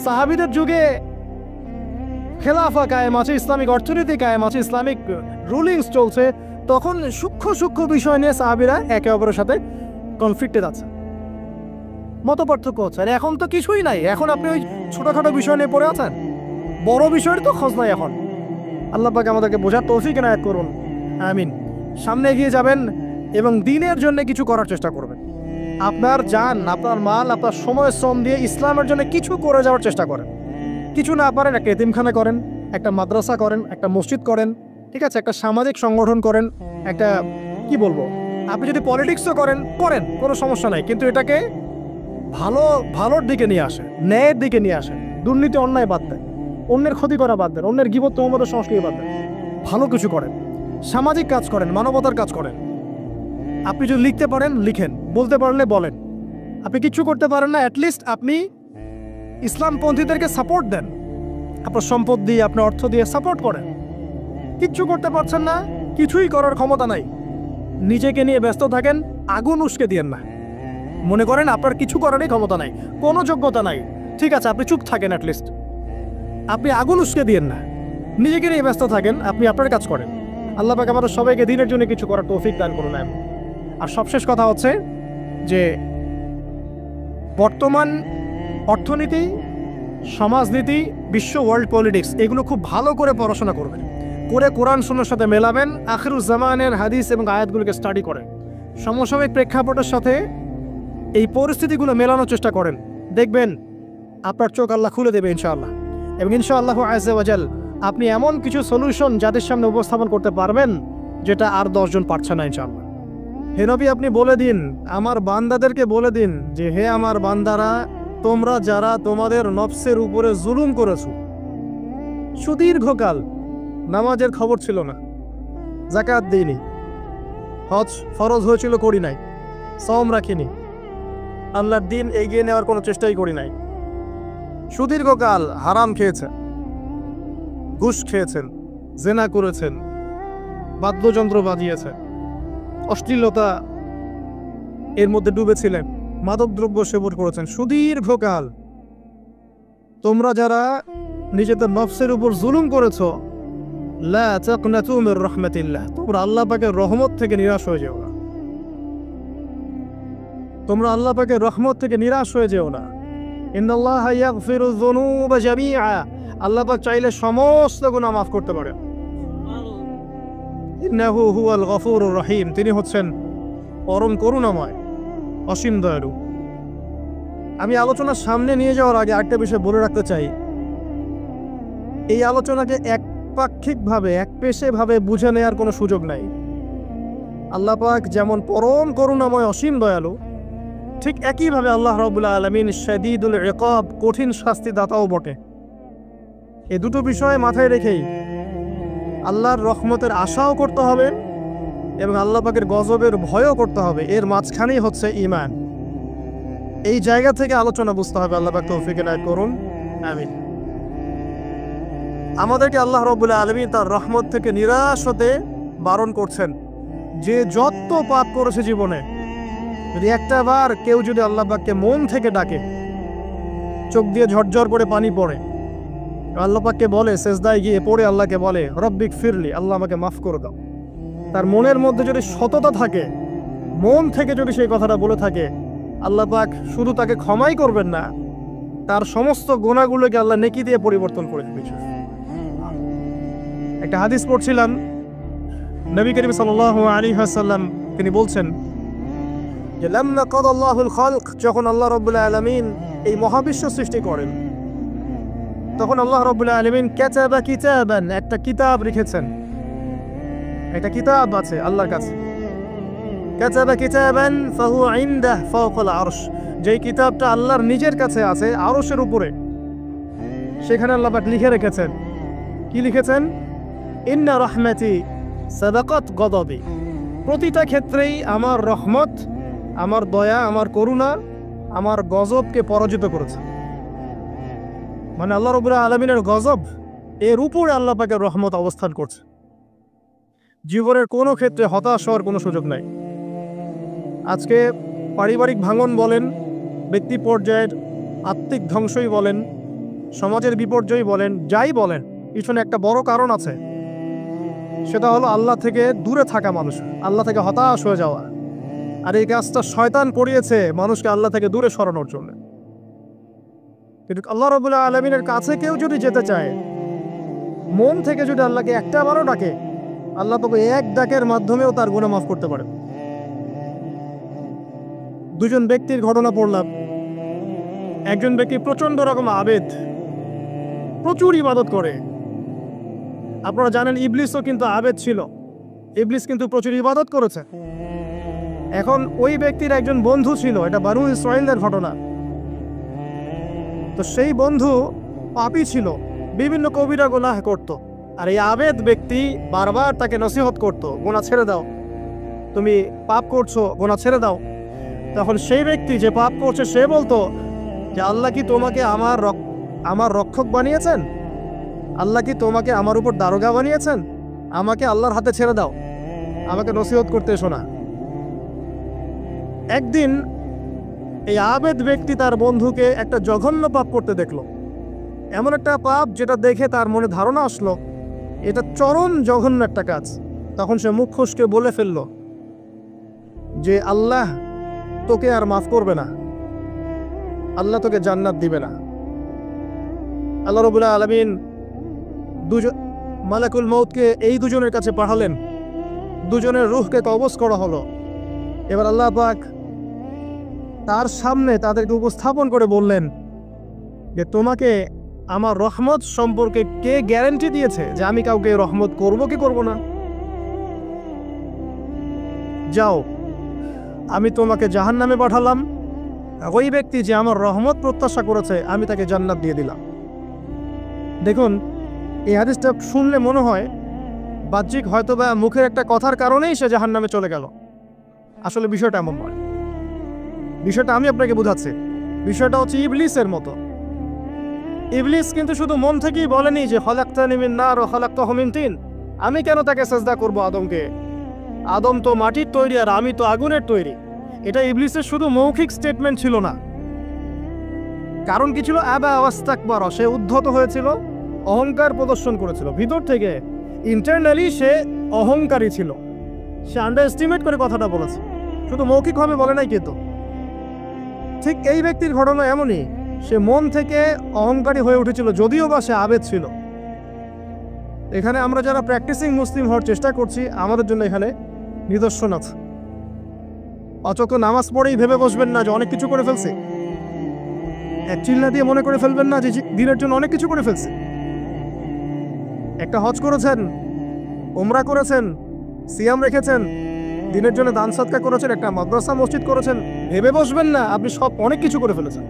সাহাবীদের যুগে খেলাফা কায়েম আছে, ইসলামিক অর্থনীতি কায়েম আছে, ইসলামিক রুলিংস চলছে। তখন সূক্ষ্ম বিষয় নিয়ে সাহাবীরা একে অপরের সাথে কনফ্লিক্টে যাচ্ছে, মত পার্থক্য হচ্ছে। আর এখন তো কিছুই নাই, এখন আপনি ওই ছোটখাটো বিষয় নিয়ে পড়ে আছেন, বড় বিষয়ের তো খোঁজ নাই এখন। আল্লাহ পাক আমাদেরকে বোঝার তৌফিক এনায়েত করুন, আমিন। সামনে এগিয়ে যাবেন এবং দিনের জন্য কিছু করার চেষ্টা করবেন। আপনার জান, আপনার মাল, আপনার সময় শ্রম দিয়ে ইসলামের জন্য কিছু করে যাওয়ার চেষ্টা করেন। কিছু না পারেন, একটা এতিমখানা করেন, একটা মাদ্রাসা করেন, একটা মসজিদ করেন, ঠিক আছে, একটা সামাজিক সংগঠন করেন, একটা কি বলবো, আপনি যদি পলিটিক্সও করেন, কোনো সমস্যা নাই, কিন্তু এটাকে ভালোর দিকে নিয়ে আসেন, ন্যায়ের দিকে নিয়ে আসেন। দুর্নীতি অন্যায় বাদ দেন, অন্যের ক্ষতি করা বাদ দেন, অন্যের গীবত তহমত সংস্কৃতি বাদ দেন, ভালো কিছু করেন, সামাজিক কাজ করেন, মানবতার কাজ করেন। আপনি যদি লিখতে পারেন লিখেন, বলতে পারলে বলেন, আপনি কিচ্ছু করতে পারেন না, অ্যাটলিস্ট আপনি ইসলামপন্থীদেরকে সাপোর্ট দেন, আপনার সম্পদ দিয়ে, আপনার অর্থ দিয়ে সাপোর্ট করেন। কিচ্ছু করতে পারছেন না, কিছুই করার ক্ষমতা নাই, নিজেকে নিয়ে ব্যস্ত থাকেন, আগুন উস্কে দিয়েন না। মনে করেন আপনার কিছু করারই ক্ষমতা নাই, কোনো যোগ্যতা নাই, ঠিক আছে, আপনি চুপ থাকেন, অ্যাটলিস্ট আপনি আগুন উস্কে দিয়েন না, নিজেকে নিয়ে ব্যস্ত থাকেন, আপনি আপনার কাজ করেন। আল্লাহ পাক আমাদের সবাইকে দিনের জন্য কিছু করার তৌফিক দান করুন। আর সবশেষ কথা হচ্ছে যে বর্তমান অর্থনীতি, সমাজনীতি, বিশ্ব ওয়ার্ল্ড পলিটিক্স এগুলো খুব ভালো করে পড়াশোনা করবেন, করে কোরআন সুন্নাহর সাথে মেলাবেন, আখিরুজ্জামানের হাদিস এবং আয়াতগুলোকে স্টাডি করেন, সমসাময়িক প্রেক্ষাপটের সাথে এই পরিস্থিতিগুলো মেলানোর চেষ্টা করেন, দেখবেন আপনার চোখ আল্লাহ খুলে দেবে ইনশাআল্লাহ। এবং ইনশাআল্লাহ আযজা ওয়া জাল আপনি এমন কিছু সলিউশন যাদের সামনে উপস্থাপন করতে পারবেন যেটা আর 10 জন পারছে না ইনশাআল্লাহ। হে নবী, আপনি বলে দিন, আমার বান্দাদেরকে বলে দিন যে হে আমার বান্দারা, তোমরা যারা তোমাদের নফসের উপরে জুলুম করেছো, সুদীর্ঘকাল নামাজের খবর ছিল না, যাকাত দিইনি, হজ ফরজ হয়েছিল করি নাই, সওম রাখিনি, আল্লাহর দিন এগিয়ে নেওয়ার কোনো চেষ্টাই করি নাই, সুদীর্ঘকাল হারাম খেয়েছেন, ঘুষ খেয়েছেন, জেনা করেছেন, বাদ্যযন্ত্র বাজিয়েছেন, অশ্লীলতা এর মধ্যে ডুবেছিলেন, মাদকদ্রব্য সেবন করেছেন, সুদীর্ঘকাল তোমরা যারা নিজেদের নফসের উপর জুলুম করেছো, লা তাকনাতু মির রাহমাতিল্লাহ, তোমরা আল্লাহ পাকের রহমত থেকে নিরাশ হয়ে যেও না, তোমরা আল্লাহ পাকের রহমত থেকে নিরাশ হয়ে যেও না। ইন্নাল্লাহা ইয়াগফিরু যুনুবা জামিআ, আল্লাহ পাক চাইলে সমস্ত গুনাহ মাফ করতে পারেন। ইন্নাহু হুয়াল গফুরুর রহিম, তিনি হচ্ছেন পরম করুণাময়, অসীম দয়ালু। আমি আলোচনার সামনে নিয়ে যাওয়ার আগে একটা বিষয় বলে রাখতে চাই, এই আলোচনাকে একপাক্ষিকভাবে, একপেশেভাবে বুঝে নেওয়ার কোনো সুযোগ নাই। আল্লাহ পাক যেমন পরম করুণাময়, অসীম দয়ালু, ঠিক একইভাবে আল্লাহ রাব্বুল আলামিন শাদীদুল ইকাব, কঠিন শাস্তিদাতাও বটে। এই দুটো বিষয় মাথায় রেখেই আল্লাহর রহমতের আশাও করতে হবে এবং আল্লাহ পাকের গজবের ভয়ও করতে হবে, এর মাঝখানেই হচ্ছে ঈমান। এই জায়গা থেকে আলোচনা বুঝতে হবে। আল্লাহ পাক তৌফিক এনায়েত করুন, আমিন। আমাদেরকে আল্লাহ রাব্বুল আলামিন তার রহমত থেকে নিরাশ হতে বারণ করছেন। যে যত পাপ করেছে জীবনে, যদি একটা বার কেউ যদি আল্লাহ পাককে মন থেকে ডাকে, চোখ দিয়ে ঝরঝর করে পানি পড়ে, আল্লাহ পাককে বলে, সেজদায় গিয়ে পড়ে আল্লাহকে বলে রব্বিক ফিরলি, আল্লাহ আমাকে মাফ করে দাও, তার মনের মধ্যে যদি সততা থাকে, মন থেকে যদি সেই কথাটা বলে থাকে, আল্লাহ পাক শুধু তাকে ক্ষমাই করবেন না, তার সমস্ত গুনাহগুলোকে আল্লাহ নেকি দিয়ে পরিবর্তন করে দেবেন। একটা হাদিস পড়ছিলাম, নবী করিম সাল্লাল্লাহু আলাইহি ওয়াসাল্লাম তিনি বলছেন যে লাম্মা কাদাল্লাহুল খালক, যখন আল্লাহ রাব্বুল আলামিন এই মহাবিশ্ব সৃষ্টি করেন, তখন আল্লাহ রাব্বুল আলামিন কাতাবা কিতাবান, একটা কিতাব রেখেছেন, একটা কিতাব আছে আল্লাহর কাছে। কাতাবা কিতাবান ফাহুয়া ইনদাহ ফাওকাল আরশ, যেই কিতাবটা আল্লাহর নিজের কাছে আছে, আরশের উপরে, সেখানে আল্লাহ পাক লিখে রেখেছেন। কি লিখেছেন? ইন্না রাহমাতি সাবাকাত গদাবি, প্রতিটা ক্ষেত্রেই আমার রহমত, আমার দয়া, আমার করুণা আমার গজবকে পরাজিত করেছে। মানে আল্লাহ রাব্বুল আলামিনের গজব, এর উপরে আল্লাহ পাকের রহমত অবস্থান করছে। জীবনের কোনো ক্ষেত্রে হতাশ হওয়ার কোনো সুযোগ নাই। আজকে পারিবারিক ভাঙন বলেন, ব্যক্তি পর্যায়ের আত্মিক ধ্বংসই বলেন, সমাজের বিপর্যয় বলেন, যাই বলেন, পিছনে একটা বড় কারণ আছে, সেটা হলো আল্লাহ থেকে দূরে থাকা মানুষ, আল্লাহ থেকে হতাশ হয়ে যাওয়া। আর এই কাজটা শয়তান করিয়েছে মানুষকে আল্লাহ থেকে দূরে সরানোর জন্য। কিন্তু আল্লাহ রাব্বুল আলামিনের কাছে কেউ যদি যেতে চায়, মন থেকে যদি আল্লাহকে একটা বারও ডাকে, আল্লাহ তোকে এক ডাকের মাধ্যমেও তার গুনাহ মাফ করতে পারে। দুজন ব্যক্তির ঘটনা পড়লাম। একজন ব্যক্তি প্রচন্ড রকম আবেদ, প্রচুর ইবাদত করে। আপনারা জানেন ইবলিসও কিন্তু আবেদ ছিল, ইবলিস কিন্তু প্রচুর ইবাদত করেছে। এখন ওই ব্যক্তির একজন বন্ধু ছিল, এটা বানু ইসরাঈলের ঘটনা। তো সেই বন্ধু পাপী ছিল, বিভিন্ন কবিরা গুনাহ করত। আর এই আবেদ ব্যক্তি বারবার তাকে নসিহত করত, গুনাহ ছেড়ে দাও, তুমি পাপ করছো, গুনাহ ছেড়ে দাও। তখন সেই ব্যক্তি যে পাপ করছে সে বলতো যে আল্লাহ কি তোমাকে আমার রক্ষক বানিয়েছেন? আল্লাহ কি তোমাকে আমার উপর দারোগা বানিয়েছেন? আমাকে আল্লাহর হাতে ছেড়ে দাও, আমাকে নসিহত করতে এসো না। একদিন এই আবেদ ব্যক্তি তার বন্ধুকে একটা জঘন্য পাপ করতে দেখলো, এমন একটা পাপ যেটা দেখে তার মনে ধারণা আসলো এটা চরম জঘন্য একটা কাজ। তখন সে মুখ খুশকে বলে ফেলল যে আল্লাহ তোকে আর মাফ করবে না, আল্লাহ তোকে জান্নাত দিবে না। আল্লাহ রাব্বুল আলামিন মালাকুল মউতকে এই দুজনের কাছে পাঠালেন, দুজনের রূহকে কবজ করা হলো। এবার আল্লাহ পাক তার সামনে তাদেরকে উপস্থাপন করে বললেন যে তোমাকে আমার রহমত সম্পর্কে কে গ্যারান্টি দিয়েছে যে আমি কাউকে রহমত করব কি করব না? যাও, আমি তোমাকে জাহান্নামে পাঠালাম, ওই ব্যক্তি যে আমার রহমত প্রত্যাশা করেছে আমি তাকে জান্নাত দিয়ে দিলাম। দেখুন, এই হাদিসটা শুনলে মনে হয় বাহ্যিক হয়তোবা মুখের একটা কথার কারণেই সে জাহান্নামে চলে গেল। আসলে বিষয়টা এমন নয়। বিষয়টা আমি আপনাকে বোঝাচ্ছি। বিষয়টা হচ্ছে ইবলিসের মতো। ইবলিস কিন্তু শুধু মন থেকেই বলেনি যে খলাকতানি মিন নার ওয়া খলাকতাহু মিন তিন, আমি কেন তাকে সিজদা করব আদমকে? আদম তো মাটির তৈরি আর আমি তো আগুনের তৈরি। এটা ইবলিসের শুধু মৌখিক স্টেটমেন্ট ছিল না, কারণ কি ছিল? আবা ওয়াস্তাকবার, সে উদ্ধত হয়েছিল, অহংকার প্রদর্শন করেছিল। ভিতর থেকে ইন্টারনালি সে অহংকারী ছিল, সে আন্ডার এস্টিমেট করে কথাটা বলেছে, শুধু মৌখিকভাবে বলে নাই। কিন্তু ঠিক এই ব্যক্তির ঘটনা এমনই, সে মন থেকে অহংকারী হয়ে উঠেছিল, যদিও বা সে আবেদ ছিল। এখানে আমরা যারা প্র্যাকটিসিং মুসলিম হওয়ার চেষ্টা করছি আমাদের জন্য এখানে নিদর্শন আছে। অচক্ষ নামাজ পড়েই ভেবে বসবেন না যে অনেক কিছু করে ফেলছে, এক চিল্লা দিয়ে মনে করে ফেলবেন না যে দিনের জন্য অনেক কিছু করে ফেলছে। একটা হজ করেছেন, উমরা করেছেন, সিয়াম রেখেছেন, দিনের জন্য দান সদকা করেছেন, একটা মাদ্রাসা মসজিদ করেছেন, ভেবে বসবেন না আপনি সব অনেক কিছু করে ফেলেছেন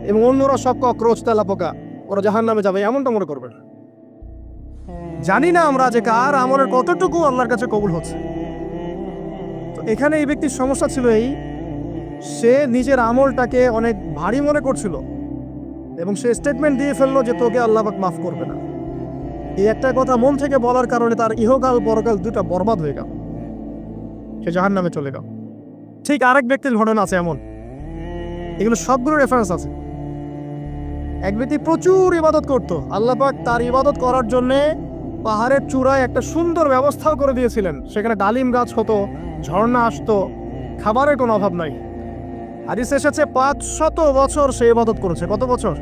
এবং অন্যরা সব ককরোচ তেলাপোকা, ওরা জাহান্নামে যাবে, এমনটা মনে করবেন। জানি না আমরা যে কার আমলের কতটুকু আল্লাহর কাছে কবুল হচ্ছে। তো এখানে এই ব্যক্তির সমস্যা ছিল এই, সে নিজের আমলটাকে অনেক ভারী মনে করছিল এবং সে স্টেটমেন্ট দিয়ে ফেললো যে তোকে আল্লাহ পাক মাফ করবে না। এই একটা কথা মন থেকে বলার কারণে তার ইহকাল পরকাল দুটা বরবাদ হয়ে গেল, সে জাহান্নামে চলে গেল। ঠিক আরেক ব্যক্তির ঘটনা আছে এমন, এগুলো সবগুলো রেফারেন্স আছে। এক ব্যক্তি প্রচুর ইবাদত করত, আল্লাহ পাক তার ইবাদত করার জন্যে পাহাড়ের চূড়ায় একটা সুন্দর ব্যবস্থাও করে দিয়েছিলেন, সেখানে ডালিম গাছ হতো, ঝর্ণা আসতো, খাবারের কোনো অভাব নাই। হাদিসে এসেছে 500 বছর সে ইবাদত করেছে। কত বছর?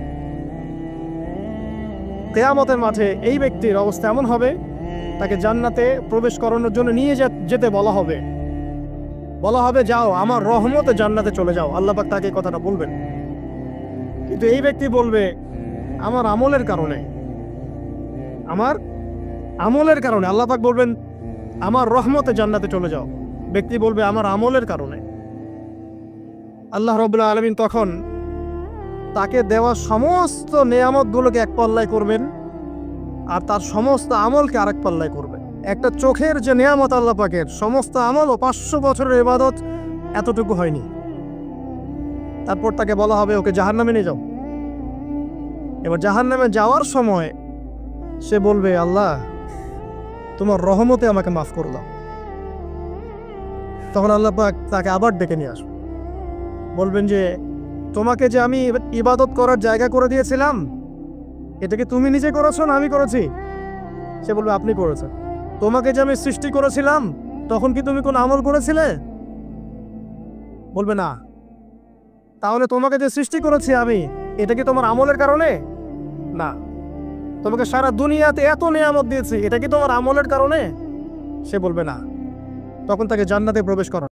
কিয়ামতের মাঠে এই ব্যক্তির অবস্থা এমন হবে, তাকে জান্নাতে প্রবেশ করানোর জন্য নিয়ে যেতে বলা হবে যাও আমার রহমতে জান্নাতে চলে যাও। আল্লাহ পাক তাকে কথাটা বলবেন, কিন্তু এই ব্যক্তি বলবে আমার আমলের কারণে আল্লাহ পাক বলবেন আমার রহমতে জান্নাতে চলে যাও। ব্যক্তি বলবে আমার আমলের কারণে। আল্লাহ রাব্বুল আলামিন তখন তাকে দেওয়া সমস্ত নেয়ামতগুলোকে এক পাল্লায় করবেন আর তার সমস্ত আমলকে আরেক পাল্লায় করবেন। একটা চোখের যে নেয়ামত আল্লাহ পাকের, সমস্ত আমল ও 500 বছরের ইবাদত এতটুকু হয়নি। তারপর তাকে বলা হবে ওকে জাহান্নামে নিয়ে যাও। এবার জাহান্নামে যাওয়ার সময় সে বলবে আল্লাহ তোমার রহমতে আমাকে মাফ করে দাও। তখন আল্লাহ পাক তাকে আবার ডেকে নিয়ে আসবে, বলবেন যে তোমাকে যে আমি ইবাদত করার জায়গা করে দিয়েছিলাম এটা কি তুমি নিজে করেছো না আমি করেছি? সে বলবে আপনি করেছেন। তোমাকে যে আমি সৃষ্টি করেছিলাম তখন কি তুমি কোনো আমল করেছিলে? বলবে না। তাহলে তোমাকে যে সৃষ্টি করেছি আমি, এটা কি তোমার আমলের কারণে? না। তোমাকে সারা দুনিয়াতে এত নিয়ামত দিয়েছি, এটা কি তোমার আমলের কারণে? সে বলবে না। তখন তাকে জান্নাতে প্রবেশ করা